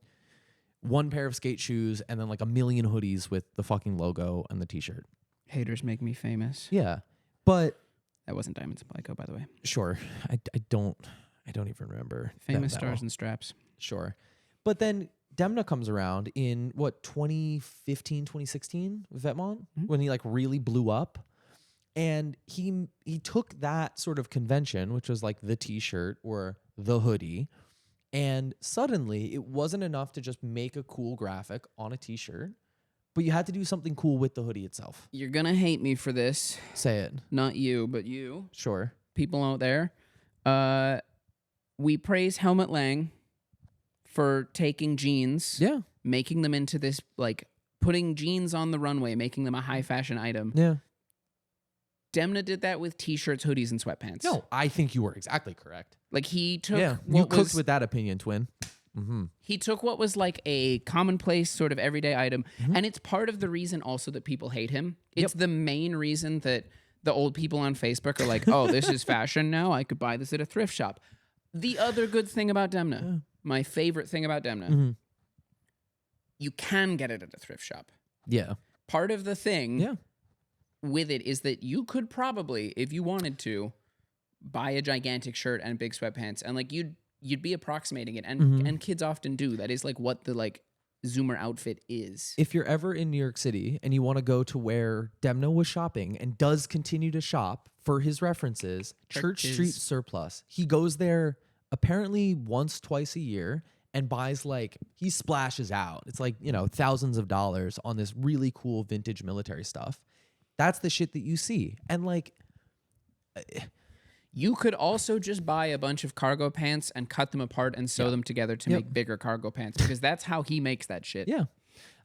one pair of skate shoes and then like a million hoodies with the fucking logo and the t-shirt. Haters make me famous. Yeah. But that wasn't Diamond Supply Co., by the way. Sure. I don't even remember. Famous Stars and Straps. Sure. But then Demna comes around in what, 2015, 2016 with Vetements, when he like really blew up. And he took that sort of convention, which was like the t-shirt or the hoodie, and suddenly it wasn't enough to just make a cool graphic on a t-shirt, but you had to do something cool with the hoodie itself. You're going to hate me for this. Say it. Not you, but you. Sure. People out there. We praise Helmut Lang for taking jeans, making them into this, like, putting jeans on the runway, making them a high fashion item. Yeah. Demna did that with t-shirts, hoodies, and sweatpants. No, I think you were exactly correct. Like, he took... you cooked with that opinion, twin. Mm-hmm. He took what was like a commonplace sort of everyday item, and it's part of the reason also that people hate him. It's the main reason that the old people on Facebook are like, oh, this is fashion now. I could buy this at a thrift shop. The other good thing about Demna, my favorite thing about Demna, you can get it at a thrift shop. Yeah. Part of the thing with it is that you could probably, if you wanted to, buy a gigantic shirt and big sweatpants, and like you'd you'd be approximating it, and kids often do. That is like what the like Zoomer outfit is. If you're ever in New York City and you want to go to where Demna was shopping and does continue to shop, for his references, Church Street Surplus. He goes there apparently once, twice a year and buys like, he splashes out. It's like, you know, thousands of dollars on this really cool vintage military stuff. That's the shit that you see. And like, you could also just buy a bunch of cargo pants and cut them apart and sew them together to make bigger cargo pants, because that's how he makes that shit. Yeah.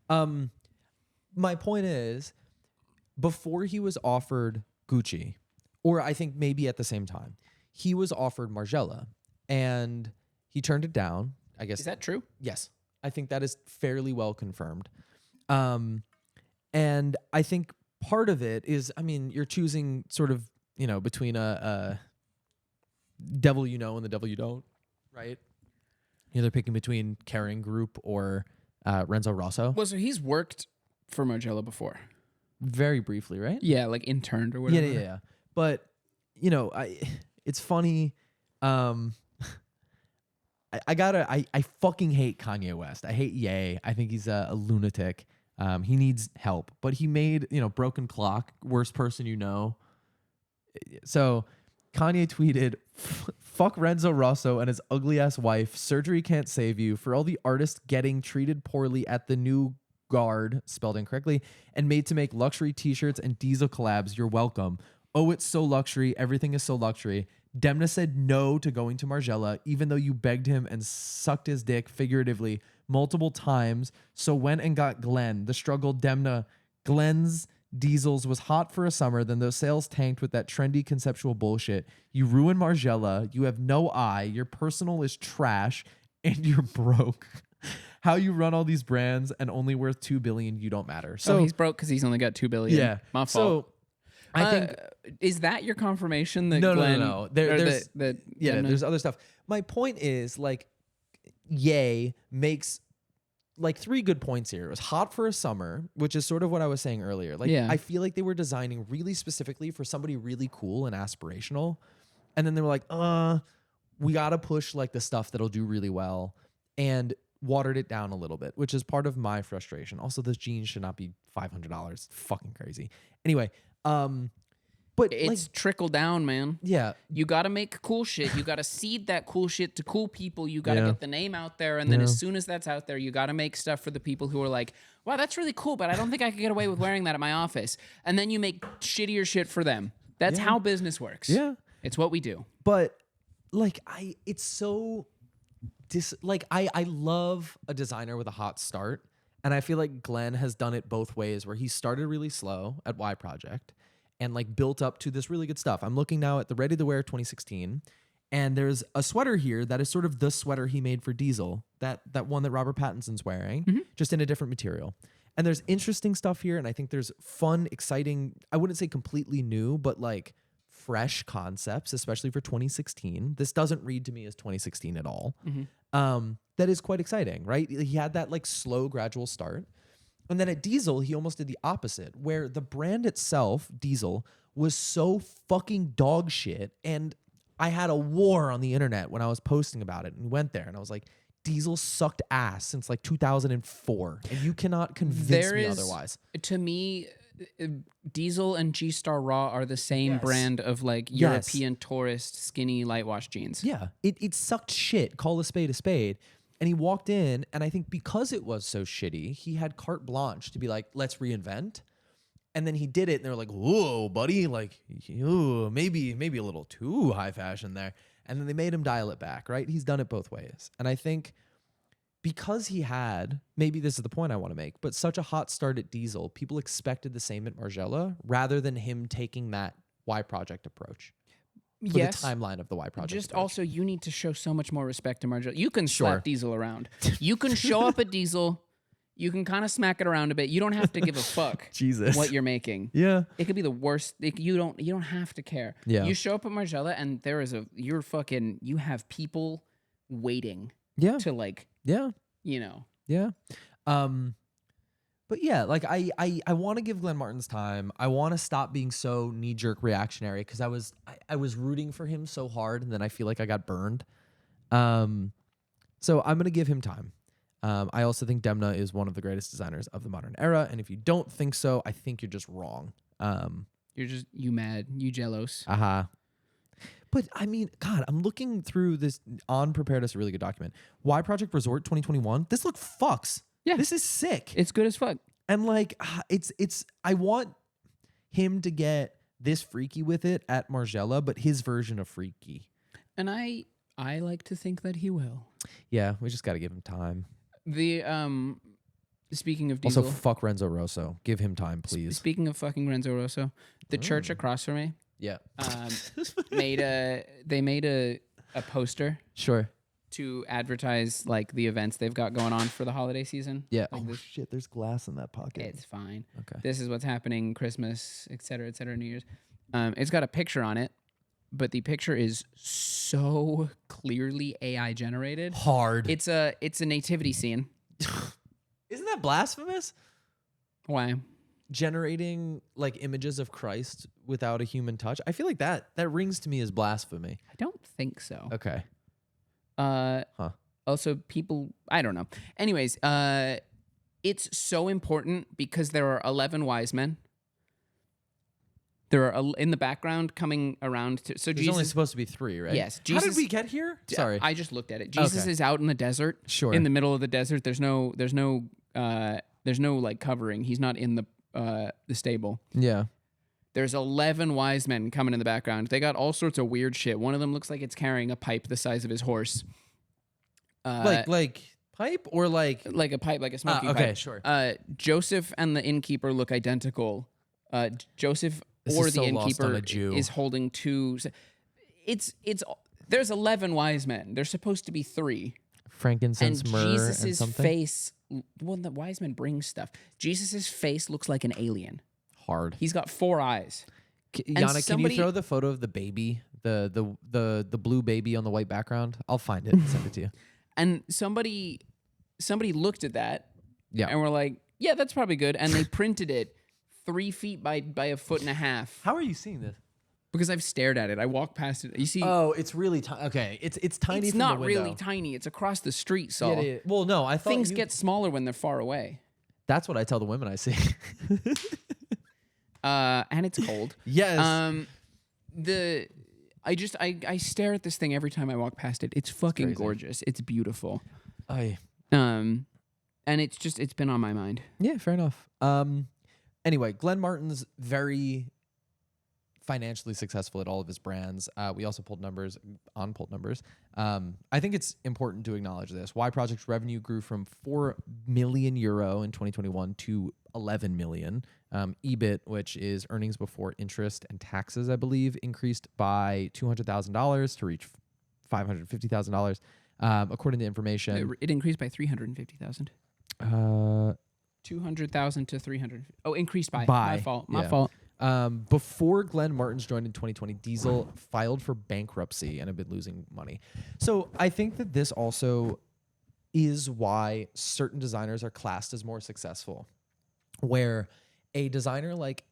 My point is, before he was offered Gucci, or I think maybe at the same time, he was offered Margiela and he turned it down. I guess. Is that true? Yes. I think that is fairly well confirmed. And I think part of it is, I mean, you're choosing sort of, you know, between a devil you know and the devil you don't, right? You're either picking between Kering Group or Renzo Rosso. Well, so he's worked for Margiela before. Very briefly, right? Yeah, like interned or whatever. Yeah. But, you know, it's funny. I fucking hate Kanye West. I hate Ye. I think he's a lunatic. He needs help. But he made, you know, Broken Clock, worst person you know. So Kanye tweeted, fuck Renzo Rosso and his ugly ass wife. Surgery can't save you. For all the artists getting treated poorly at the new guard, spelled incorrectly, and made to make luxury t-shirts and Diesel collabs, you're welcome. Oh, it's so luxury. Everything is so luxury. Demna said no to going to Margiela, even though you begged him and sucked his dick figuratively multiple times. So went and got Glenn. The struggle, Demna. Glenn's Diesels was hot for a summer, then those sales tanked with that trendy conceptual bullshit. You ruined Margiela. You have no eye. Your personal is trash, and you're broke. How you run all these brands and only worth $2 billion, you don't matter. So he's broke because he's only got $2 billion. Yeah, my fault. So I think is that your confirmation that no. there's there's other stuff. My point is like, Ye makes like 3 good points here. It was hot for a summer, which is sort of what I was saying earlier. Like, I feel like they were designing really specifically for somebody really cool and aspirational, and then they were like, we gotta push like the stuff that'll do really well, and watered it down a little bit, which is part of my frustration. Also, those jeans should not be $500. Fucking crazy. Anyway, but it's like, trickle down, man. Yeah. You got to make cool shit. You got to seed that cool shit to cool people. You got to get the name out there. And then as soon as that's out there, you got to make stuff for the people who are like, wow, that's really cool, but I don't think I could get away with wearing that at my office. And then you make shittier shit for them. That's how business works. Yeah. It's what we do. But like, it's so... I love a designer with a hot start, and I feel like Glenn has done it both ways, where he started really slow at Y Project and like built up to this really good stuff. I'm looking now at the Ready to Wear 2016, and there's a sweater here that is sort of the sweater he made for Diesel, that one that Robert Pattinson's wearing, just in a different material. And there's interesting stuff here, and I think there's fun, exciting, I wouldn't say completely new, but like fresh concepts, especially for 2016. This doesn't read to me as 2016 at all. That is quite exciting, right? He had that like slow, gradual start. And then at Diesel, he almost did the opposite, where the brand itself, Diesel, was so fucking dog shit. And I had a war on the internet when I was posting about it, and went there and I was like, Diesel sucked ass since like 2004. And you cannot convince me otherwise. To me, Diesel and G-Star Raw are the same brand of like European tourist skinny light wash jeans. Yeah, it sucked shit. Call a spade a spade. And he walked in, and I think because it was so shitty, he had carte blanche to be like, let's reinvent. And then he did it, and they were like, whoa, buddy, like, ooh, maybe a little too high fashion there. And then they made him dial it back, right? He's done it both ways. And I think because he had, maybe this is the point I want to make, but such a hot start at Diesel, people expected the same at Margiela rather than him taking that Y Project approach. For the timeline of the Y Project. Just approach. Also, you need to show so much more respect to Margiela. You can slap Diesel around. You can show up at Diesel. You can kind of smack it around a bit. You don't have to give a fuck what you're making. Yeah. It could be the worst. You don't have to care. Yeah. You show up at Margiela and you have people waiting. Yeah. To like. Yeah. You know. Yeah. But yeah, like I want to give Glenn Martens time. I want to stop being so knee-jerk reactionary, because I was rooting for him so hard, and then I feel like I got burned. So I'm gonna give him time. I also think Demna is one of the greatest designers of the modern era, and if you don't think so, I think you're just wrong. You mad, you jealous. But I mean, God, I'm looking through this. On prepared us a really good document. Why Project Resort 2021? This look fucks. Yeah. This is sick. It's good as fuck. And like, it's. I want him to get this freaky with it at Margiela, but his version of freaky. And I like to think that he will. Yeah, we just got to give him time. The speaking of Diesel, Also, fuck Renzo Rosso. Give him time, please. Speaking of fucking Renzo Rosso, the church across from me, Yeah. made a poster Sure. to advertise like the events they've got going on for the holiday season. Yeah. Like Oh shit! There's glass in that pocket. it's fine. Okay. This is what's happening, Christmas, et cetera, New Year's. It's got a picture on it, but the picture is so clearly AI generated. Hard. It's a nativity scene. Isn't that blasphemous? Why? Generating like images of Christ without a human touch. I feel like that rings to me as blasphemy. I don't think so. Okay. Also, people, I don't know. Anyways, it's so important because there are 11 wise men. There are in the background coming around. So There's Jesus only supposed to be 3, right? Yes. How did Jesus- we get here? Sorry. I just looked at it. Jesus Okay. is out in the desert. Sure. In the middle of the desert. There's no like covering. He's not in the stable. Yeah. There's 11 wise men coming in the background. They got all sorts of weird shit. One of them looks like it's carrying a pipe the size of his horse. Like pipe or like a pipe, like a smoking okay, pipe. sure. Joseph and the innkeeper look identical. Joseph This or is the so lost on innkeeper a Jew. is holding two. There's 11 wise men. There's supposed to be 3. frankincense, And myrrh, and Jesus' something face. Well, the wise men bring stuff. Jesus' face looks like an alien. hard. He's got 4 eyes. Yana, can you somebody- throw the photo of the baby, the blue baby on the white background? I'll find it and send it to you. And somebody looked at that Yeah. and were like, yeah, that's probably good. And they printed it 3 feet by 1.5 feet. How are you seeing this? Because I've stared at it. I walked past it. You see, Oh, it's really tiny. Okay, it's tiny. it's from not the window. really tiny. It's across the street, Saul. Yeah. Well, no, I thought Things get smaller when they're far away. That's what I tell the women I see. And it's cold. Yes. I stare at this thing every time I walk past it. It's fucking crazy. gorgeous. It's beautiful. I And it's been on my mind. Yeah, fair enough. Anyway, Glenn Martens very financially successful at all of his brands. We also pulled numbers. I think it's important to acknowledge this. Why Project's revenue grew from 4 million euro in 2021 to 11 million. EBIT, which is earnings before interest and taxes, I believe, increased by $200,000 to reach $550,000. According to information, It increased by 350,000. 200,000 to 300. Oh, increased by. My fault. My yeah. fault. Before Glenn Martens joined in 2020, Diesel filed for bankruptcy and have been losing money. So I think that this also is why certain designers are classed as more successful. Where a designer like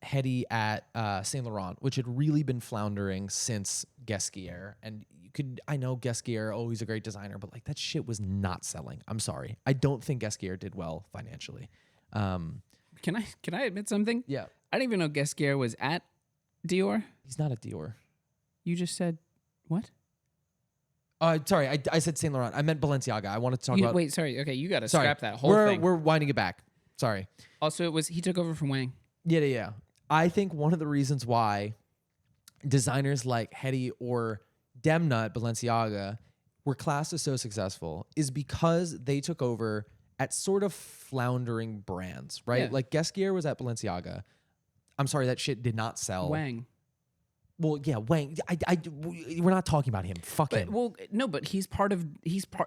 Hedy at Saint Laurent, which had really been floundering since Guesquier, and I know Guesquier, oh, he's a great designer, but like that shit was not selling. I'm sorry. I don't think Guesquier did well financially. Can I admit something? Yeah. I didn't even know Guesquier was at Dior. He's not at Dior. You just said what? Sorry, I said Saint Laurent. I meant Balenciaga. I wanted to talk about. Wait, sorry. Okay, you got to Sorry, scrap that whole thing. We're winding it back. Sorry. Also, he took over from Wang. Yeah. I think one of the reasons why designers like Hedy or Demna at Balenciaga were classed as so successful is because they took over at sort of floundering brands, right? Yeah. Like Guesquier was at Balenciaga. I'm sorry, that shit did not sell. Wang. Well, yeah, Wang. We're not talking about him. Fuck him. Well, no, but he's part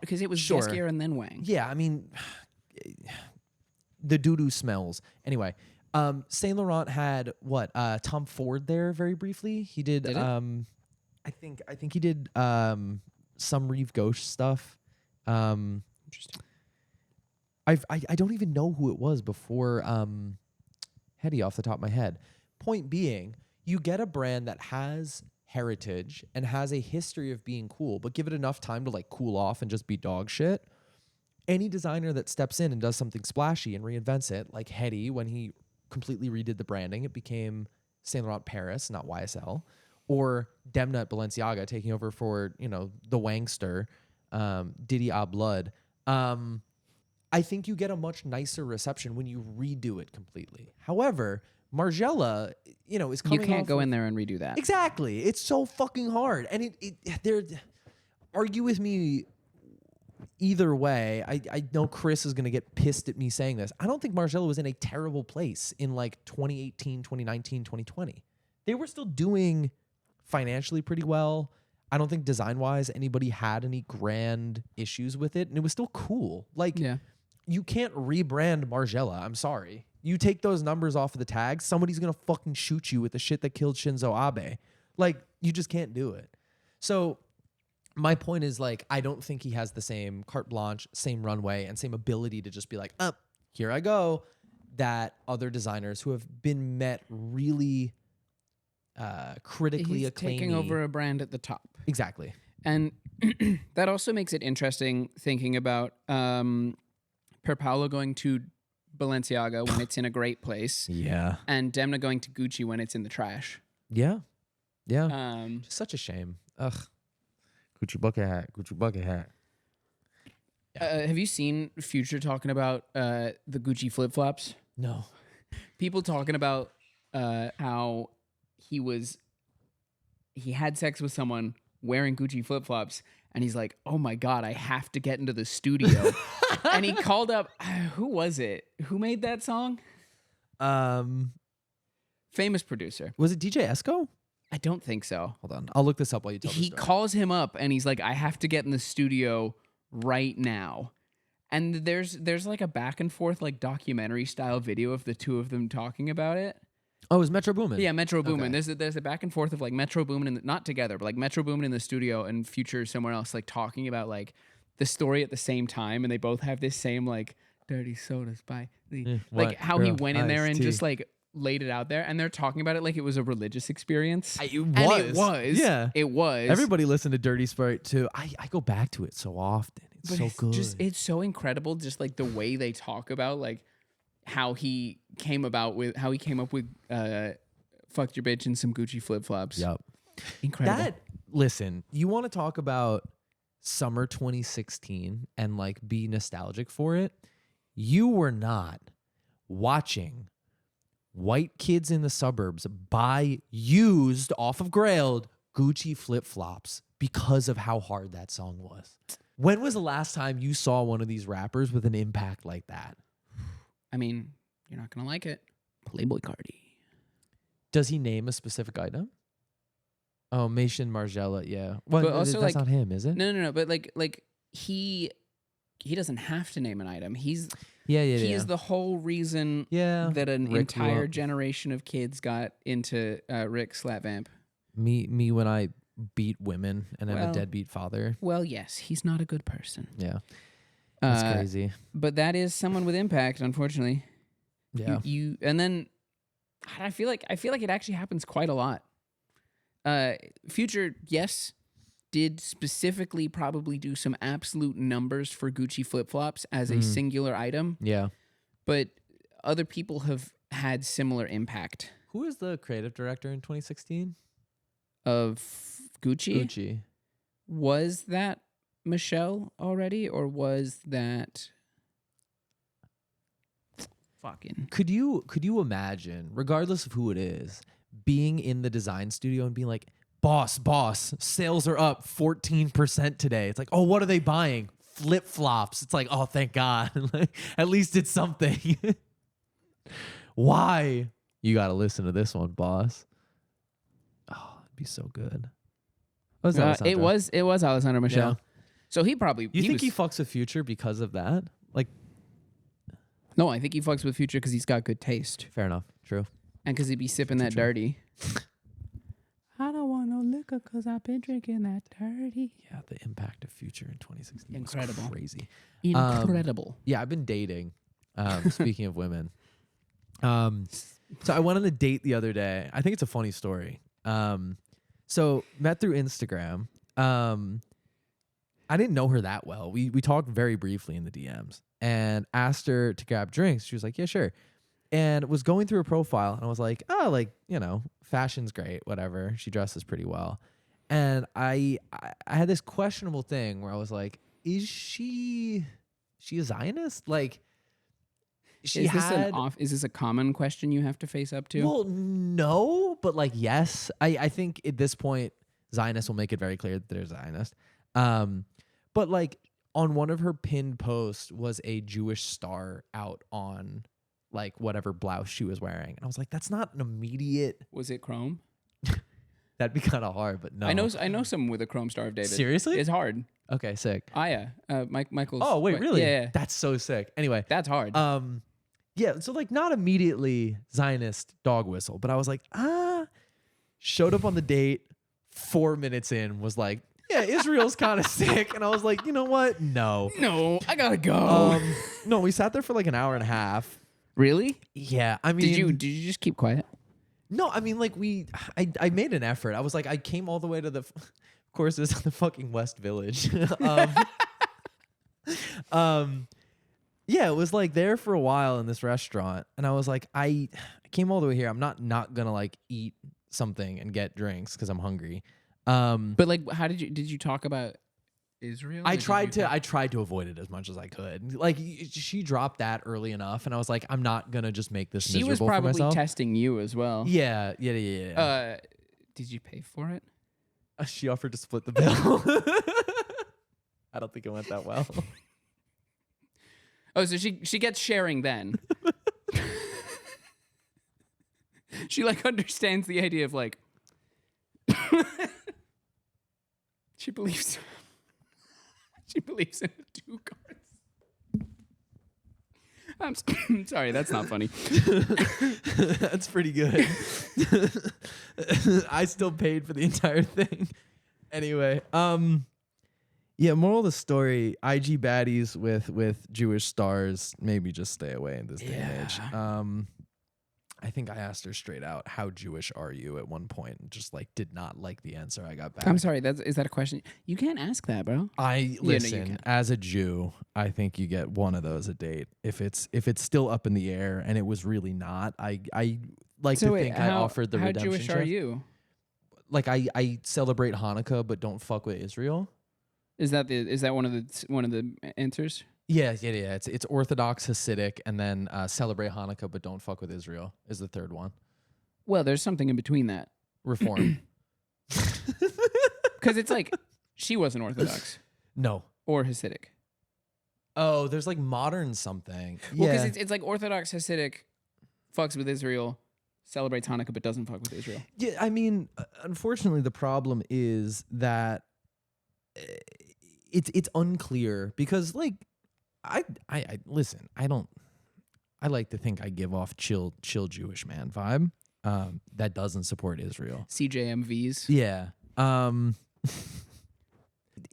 because it was Sure. Guesquier and then Wang. Yeah, I mean, the doo-doo smells. Anyway, Saint Laurent had what? Tom Ford there very briefly. He did. Did it? I think he did some Reeve Gauche stuff. Interesting. I don't even know who it was before Hedy off the top of my head. Point being, you get a brand that has heritage and has a history of being cool, but give it enough time to like cool off and just be dog shit. Any designer that steps in and does something splashy and reinvents it, like Hedy, when he completely redid the branding, it became Saint Laurent Paris, not YSL, or Demna at Balenciaga taking over for, you know, the Wangster, Diddy A Blood. I think you get a much nicer reception when you redo it completely. However, Margiela, you know, is coming. You can't off go of, in there and redo that. Exactly. It's so fucking hard. And they're argue with me either way. I know Chris is going to get pissed at me saying this. I don't think Margiela was in a terrible place in like 2018, 2019, 2020. They were still doing financially pretty well. I don't think design-wise anybody had any grand issues with it. And it was still cool. Like, you can't rebrand Margiela. I'm sorry. You take those numbers off of the tags, somebody's going to fucking shoot you with the shit that killed Shinzo Abe. Like, you just can't do it. So my point is, like, I don't think he has the same carte blanche, same runway, and same ability to just be like, here I go, that other designers who have been met really critically acclaimed. Taking over a brand at the top. Exactly. And that also makes it interesting thinking about Per Paolo going to Balenciaga when it's in a great place. Yeah. And Demna going to Gucci when it's in the trash. Yeah. Yeah. Just such a shame. Ugh. Gucci bucket hat. Gucci bucket hat. Yeah. Have you seen Future talking about the Gucci flip-flops? No. People talking about how he had sex with someone wearing Gucci flip-flops, and he's like, oh my God, I have to get into the studio. And he called up, who was it? Who made that song? Famous producer. Was it DJ Esco? I don't think so. Hold on. I'll look this up while you tell the story. He calls him up and he's like, I have to get in the studio right now. And there's like a back and forth, like documentary style video of the two of them talking about it. Oh, it was Metro Boomin. Yeah, Metro Boomin. Okay. There's a back and forth of like Metro Boomin, not together, but like Metro Boomin in the studio and Future somewhere else, like talking about like the story at the same time. And they both have this same like dirty sodas by the, like how he went in there and just like laid it out there. And they're talking about it like it was a religious experience. It was. Yeah. It was. Everybody listened to Dirty Sprite too. I go back to it so often. It's so good. It's so incredible. Just like the way they talk about like how he came up with fucked your bitch in some Gucci flip-flops. Yep. Incredible. Listen, you want to talk about summer 2016 and like be nostalgic for it? You were not watching white kids in the suburbs buy used off of Grailed Gucci flip-flops because of how hard that song was. When was the last time you saw one of these rappers with an impact like that? I mean, you're not going to like it. Playboy Cardi. Does he name a specific item? Oh, Maison Margiela, yeah. Well, but also, that's like, not him, is it? No. But like he doesn't have to name an item. He's the whole reason that an entire generation of kids got into Rick Slatvamp. Me when I beat women and I'm a deadbeat father. Well, yes, he's not a good person. Yeah. That's crazy. But that is someone with impact, unfortunately. Yeah. You and then I feel like it actually happens quite a lot. Future, yes, did specifically probably do some absolute numbers for Gucci flip-flops as a singular item. Yeah. But other people have had similar impact. Who is the creative director in 2016? Of Gucci? Gucci. Was that Michelle already, or was that fucking... Could you imagine, regardless of who it is, being in the design studio and being like, boss, sales are up 14% today. It's like, oh, what are they buying? Flip-flops. It's like, oh, thank God. Like, at least it's something. Why? You got to listen to this one, boss. Oh, it'd be so good. It was Alessandro Michel. Yeah. So he probably... You think he fucks with Future because of that? Like, no, I think he fucks with Future because he's got good taste. Fair enough. True. And because he'd be sipping that dirty. I don't want no liquor because I've been drinking that dirty. Yeah, the impact of Future in 2016 Incredible. was crazy. Incredible. Yeah, I've been dating. Speaking of women. So I went on a date the other day. I think it's a funny story. So met through Instagram. I didn't know her that well. We talked very briefly in the DMs and asked her to grab drinks. She was like, yeah, sure. And was going through her profile and I was like, oh, like, fashion's great, whatever. She dresses pretty well. And I had this questionable thing where I was like, is she a Zionist? Like, Is this a common question you have to face up to? Well, no, but like, yes. I think at this point, Zionists will make it very clear that they're Zionist. But like on one of her pinned posts was a Jewish star out on like whatever blouse she was wearing. And I was like, that's not an immediate. Was it chrome? That'd be kind of hard, but no. I know someone with a chrome Star of David. Seriously? It's hard. Okay, sick. Aya, Michael's. Oh, wait, really? Yeah. That's so sick. Anyway. That's hard. Yeah, so like not immediately Zionist dog whistle, but I was like, showed up on the date, 4 minutes in, was like, yeah, Israel's kind of sick. And I was like, you know what? No, I gotta go. No, we sat there for like an hour and a half. Really? Yeah, I mean, did you just keep quiet? No, I mean, like I made an effort. I was like, I came all the way to of course, it's the fucking West Village. Yeah, it was like there for a while in this restaurant, and I was like, I came all the way here. I'm not gonna like eat something and get drinks because I'm hungry. But like, how did you talk about Israel? I tried to avoid it as much as I could. Like she dropped that early enough, and I was like, I'm not gonna just make this miserable She was probably for myself. testing you as well. Yeah. Did you pay for it? She offered to split the bill. I don't think it went that well. Oh, so she gets sharing then. She like understands the idea of like she believes in the two cards. I'm sorry, that's not funny. That's pretty good. I still paid for the entire thing. Anyway, yeah, moral of the story, IG baddies with Jewish stars, maybe just stay away in this day and age. I think I asked her straight out, how Jewish are you at one point, and just like did not like the answer I got back. I'm sorry, is that a question? You can't ask that, bro. Listen, as a Jew, I think you get one of those a date. If it's still up in the air and it was really not, I like to think I offered the redemption. How Jewish are you? Like I celebrate Hanukkah but don't fuck with Israel. Is that one of the answers? Yeah. It's Orthodox, Hasidic, and then celebrate Hanukkah but don't fuck with Israel is the third one. Well, there's something in between that. Reform. Because it's like she wasn't Orthodox. No. Or Hasidic. Oh, there's like modern something. Well, because it's like Orthodox, Hasidic, fucks with Israel, celebrates Hanukkah but doesn't fuck with Israel. Yeah, I mean, unfortunately, the problem is that it's unclear because like I listen, I like to think I give off chill Jewish man vibe that doesn't support Israel. CJMVs. Yeah.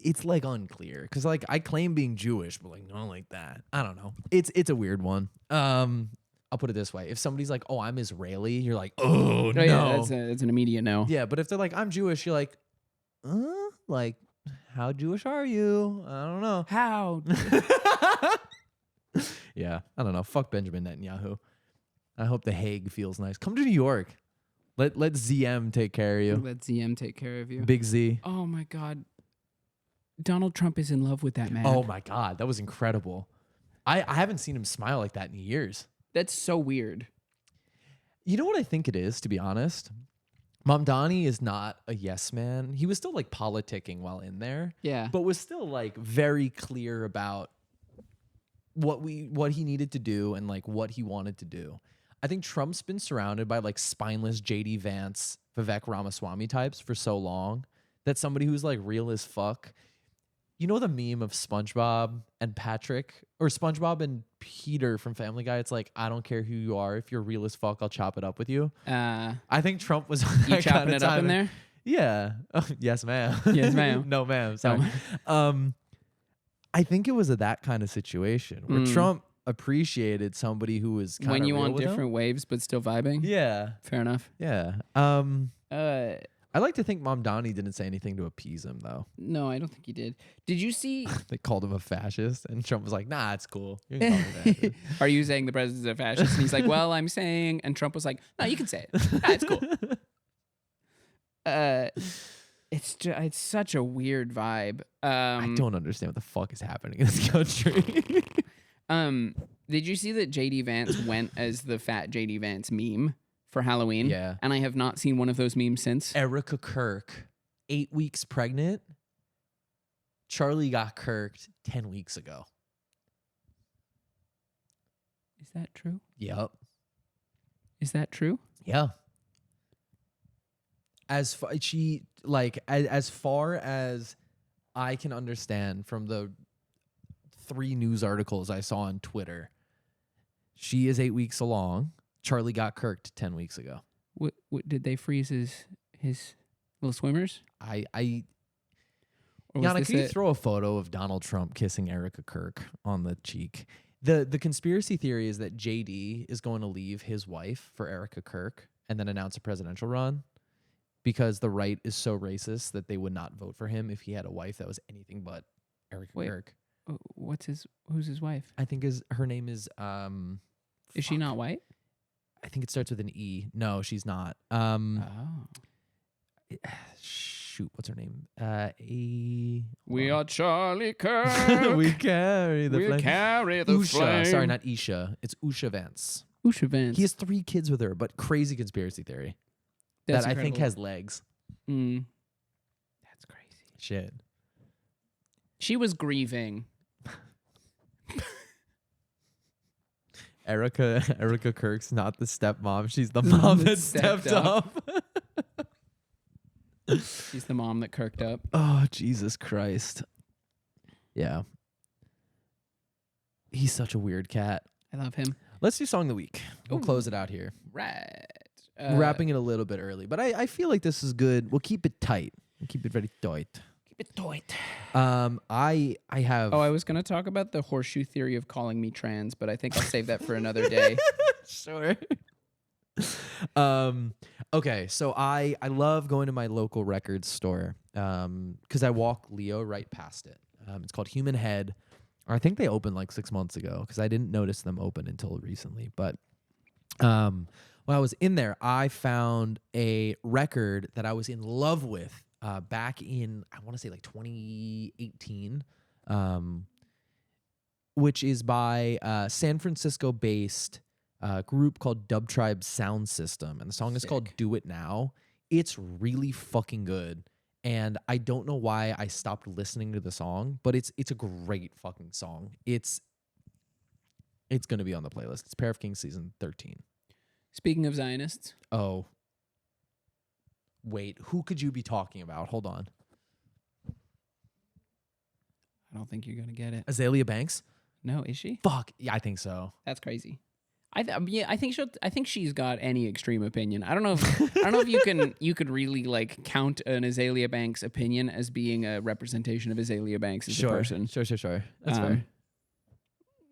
It's like unclear because like I claim being Jewish, but like not like that. I don't know. It's a weird one. I'll put it this way: if somebody's like, "Oh, I'm Israeli," you're like, "Oh no." Yeah, it's an immediate no. Yeah, but if they're like, "I'm Jewish," you're like, like, how Jewish are you? I don't know. How? Yeah, I don't know. Fuck Benjamin Netanyahu. I hope The Hague feels nice. Come to New York. Let ZM take care of you. Let ZM take care of you. Big Z. Oh my God. Donald Trump is in love with that man. Oh my God, that was incredible. I haven't seen him smile like that in years. That's so weird. You know what I think it is, to be honest? Mamdani is not a yes man. He was still like politicking while in there. Yeah. But was still like very clear about what he needed to do and like what he wanted to do. I think Trump's been surrounded by like spineless JD Vance, Vivek Ramaswamy types for so long that somebody who's like real as fuck. You know the meme of SpongeBob and Patrick, or SpongeBob and Peter from Family Guy? It's like, I don't care who you are. If you're real as fuck, I'll chop it up with you. I think Trump was on you chopping it up in there? Yeah. Yes, ma'am. Yes, ma'am. No, ma'am. Sorry. I think it was that kind of situation where Trump appreciated somebody who was kind of when you real on with different him. waves but still vibing. Yeah. Fair enough. Yeah. I like to think Mamdani didn't say anything to appease him, though. No, I don't think he did. Did you see? They called him a fascist, and Trump was like, nah, it's cool. You can call me a fascist. Are you saying the president's a fascist? And he's like, well, I'm saying, and Trump was like, no, you can say it. Nah, it's cool. It's such a weird vibe. I don't understand what the fuck is happening in this country. Did you see that JD Vance went as the fat JD Vance meme for Halloween? Yeah. And I have not seen one of those memes since. Erica Kirk, 8 weeks pregnant. Charlie got kirked 10 weeks ago. Is that true? Yep. Is that true? Yeah. As far as I can understand from the 3 news articles I saw on Twitter, she is 8 weeks along. Charlie got kirked 10 weeks ago. What did they freeze his little swimmers? Or was Yana, this can you it? throw a photo of Donald Trump kissing Erica Kirk on the cheek? The conspiracy theory is that JD is going to leave his wife for Erica Kirk and then announce a presidential run because the right is so racist that they would not vote for him if he had a wife that was anything but Erica Kirk. Who's his wife? I think her name is Is she not white? I think it starts with an E. No, she's not. Shoot, what's her name? We are Charlie Kirk. we carry the flame. Carry the Usha. flame. Sorry, not Isha. It's Usha Vance. Usha Vance. He has 3 kids with her, but crazy conspiracy theory That's that I think incredible. has legs. That's crazy. Shit. She was grieving. Erica Kirk's not the stepmom. She's the mom that stepped up. She's the mom that kirked up. Oh, Jesus Christ. Yeah. He's such a weird cat. I love him. Let's do Song of the Week. We'll Ooh. close it out here. Right. We're wrapping it a little bit early, but I feel like this is good. We'll keep it tight. We'll keep it very tight. Keep it tight. I have... Oh, I was going to talk about the horseshoe theory of calling me trans, but I think I'll save that for another day. Sure. Okay, so I love going to my local record store because I walk Leo right past it. It's called Human Head. Or I think they opened like 6 months ago because I didn't notice them open until recently. But when I was in there, I found a record that I was in love with back in, I want to say like 2018, which is by San Francisco-based group called Dub Tribe Sound System, and the song is called Do It Now. It's really fucking good, and I don't know why I stopped listening to the song, but it's a great fucking song. It's going to be on the playlist. It's Pair of Kings season 13. Speaking of Zionists. Oh. Wait, who could you be talking about? Hold on. I don't think you're going to get it. Azalea Banks? No, is she? Fuck. Yeah, I think so. That's crazy. I think she's got any extreme opinion. I don't know if you could really like count an Azalea Banks opinion as being a representation of Azalea Banks as a person. Sure. That's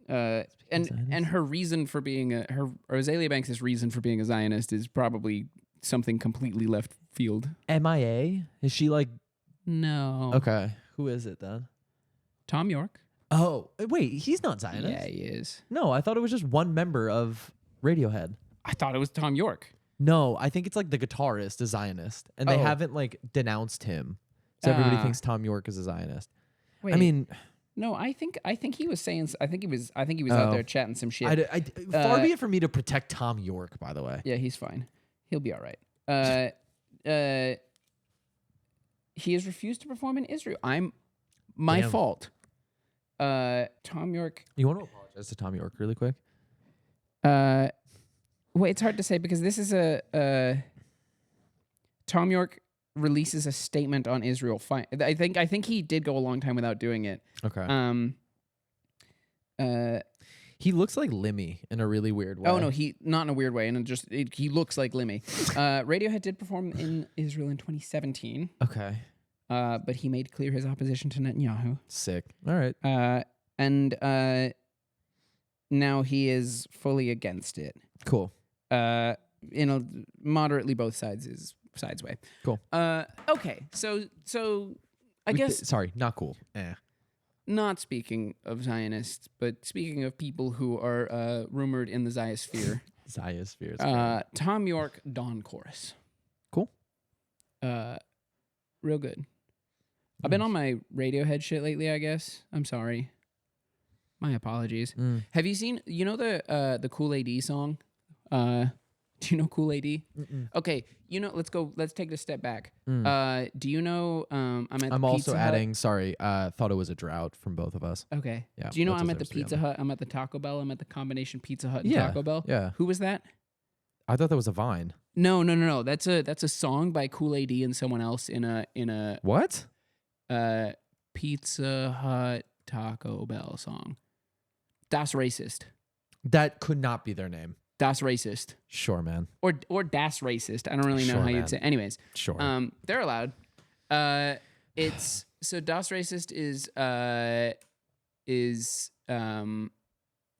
fair. And her reason for being or Azalea Banks' reason for being a Zionist is probably something completely left field. MIA? Is she like... No. Okay. Who is it then? Tom York. Oh, wait, he's not Zionist. Yeah, he is. No, I thought it was just one member of Radiohead. I thought it was Tom York. No, I think it's like the guitarist is Zionist, and they haven't like denounced him, so everybody thinks Tom York is a Zionist. Wait, I mean, no, I think he was saying. I think he was out there chatting some shit. Far be it for me to protect Tom York, by the way. Yeah, he's fine. He'll be all right. He has refused to perform in Israel. My fault. Tom York. You want to apologize to Tom York really quick? Well, it's hard to say because this is Tom York releases a statement on Israel. I think he did go a long time without doing it. Okay. He looks like Lemmy in a really weird way. Oh no, he not in a weird way, and he looks like Lemmy. Radiohead did perform in Israel in 2017. Okay. But he made clear his opposition to Netanyahu. Sick. All right. And now he is fully against it. Cool. Moderately both sides is sidesway. Cool. Okay, so I guess Sorry, not cool. not speaking of Zionists, but speaking of people who are rumored in the Ziosphere. Ziosphere. Tom York, Dawn Chorus. Cool. Real good. I've been on my Radiohead shit lately, I guess. I'm sorry. My apologies. Have you seen, the Cool AD song? Do you know Cool AD? Mm-mm. Okay, let's take it a step back. Do you know I'm also Pizza adding, sorry, thought it was a drought from both of us. Hut? Okay. Yeah, Do you know that I'm at the deserves to be on Pizza there. Hut? I'm at the Taco Bell. I'm at the combination Pizza Hut and Yeah, Taco Bell. yeah. Who was that? I thought that was a Vine. No. That's a song by Cool AD and someone else in a What? Pizza Hut Taco Bell song. Das Racist. That could not be their name. Das Racist. Sure, man. Or Das Racist. I don't really know Sure, how man. you'd say. Anyways, Sure. they're allowed. It's so Das Racist is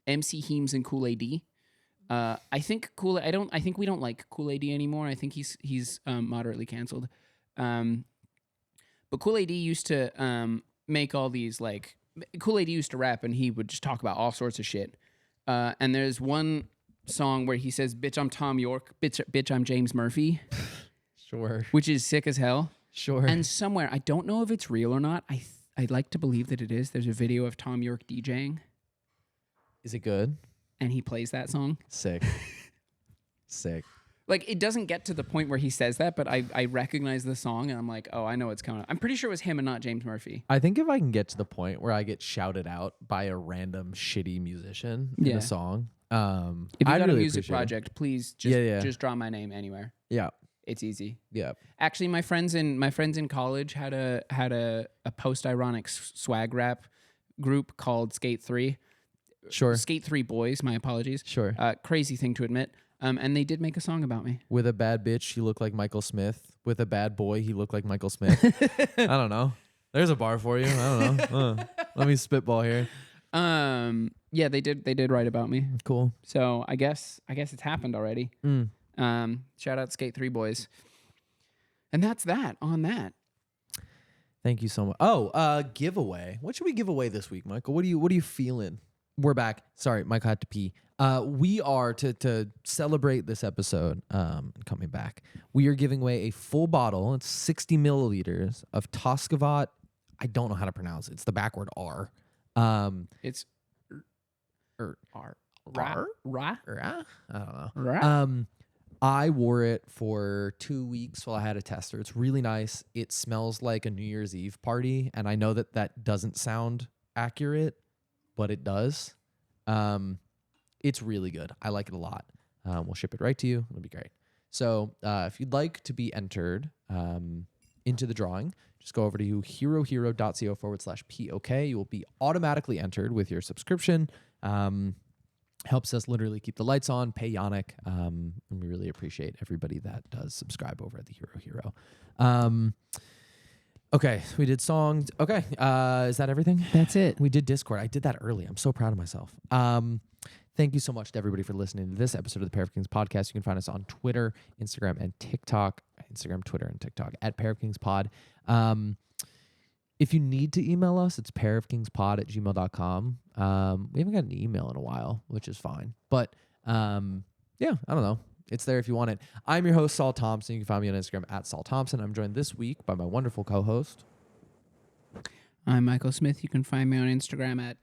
MC Heems and Cool AD. I think we don't like Cool AD anymore. I think he's moderately canceled. But Cool AD used to make all these Cool AD used to rap and he would just talk about all sorts of shit. And there's one song where he says, "Bitch, I'm Tom York. Bitch, I'm James Murphy," Sure. which is sick as hell. Sure. And somewhere, I don't know if it's real or not. I'd like to believe that it is. There's a video of Tom York DJing, Is it good? and he plays that song. Sick. Sick. It doesn't get to the point where he says that, but I recognize the song, and I'm like, oh, I know what's coming up. I'm pretty sure it was him and not James Murphy. I think if I can get to the point where I get shouted out by a random shitty musician in Yeah. a song, If you I'd got really a music appreciate it. project, please just draw my name anywhere. Yeah. It's easy. Yeah. Actually, my friends in college had a post-ironic swag rap group called Skate 3. Sure. Skate 3 Boys, my apologies. Sure. Crazy thing to admit. And they did make a song about me. With a bad bitch, you look like Michael Smith. With a bad boy, he looked like Michael Smith. I don't know. There's a bar for you. I don't know. Let me spitball here. Yeah, they did write about me. Cool. So I guess it's happened already. Shout out Skate 3 Boys. And that's that on that. Thank you so much. Oh, giveaway. What should we give away this week, Michael? What are you feeling? We're back. Sorry, Michael had to pee. We are to celebrate this episode. Coming back, we are giving away a full bottle. It's 60 milliliters of Toskovat. I don't know how to pronounce it. It's the backward R. It's R. Ra? I don't know. Ra? I wore it for 2 weeks while I had a tester. It's really nice. It smells like a New Year's Eve party, and I know that doesn't sound accurate, but it does. It's really good. I like it a lot. We'll ship it right to you. It'll be great. So if you'd like to be entered into the drawing, just go over to herohero.co/PoK. You will be automatically entered with your subscription. Helps us literally keep the lights on, pay Yannick, and we really appreciate everybody that does subscribe over at the Hero. Okay, so we did songs. Okay, is that everything? That's it. We did Discord. I did that early. I'm so proud of myself. Thank you so much to everybody for listening to this episode of the Pair of Kings podcast. You can find us on Twitter, Instagram, and TikTok. Instagram, Twitter, and TikTok at Pair of Kings Pod. If you need to email us, it's pairofkingspod@gmail.com. We haven't got an email in a while, which is fine. But yeah, I don't know. It's there if you want it. I'm your host, Saul Thompson. You can find me on Instagram at Saul Thompson. I'm joined this week by my wonderful co-host. I'm Michael Smith. You can find me on Instagram at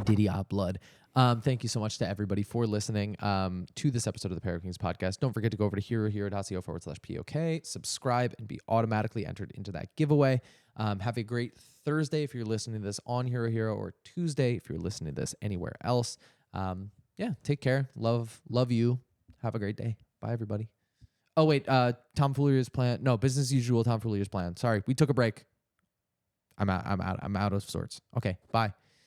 Diddy Blood. Thank you so much to everybody for listening to this episode of the Pair of Kings podcast. Don't forget to go over to herohero.co/PoK, subscribe, and be automatically entered into that giveaway. Have a great Thursday if you're listening to this on Hero Hero, or Tuesday if you're listening to this anywhere else. Yeah, take care. Love you. Have a great day. Bye, everybody. Oh, wait. Tomfoolier's plan. No, business as usual. Tomfoolier's plan. Sorry, we took a break. I'm out of sorts. Okay, bye.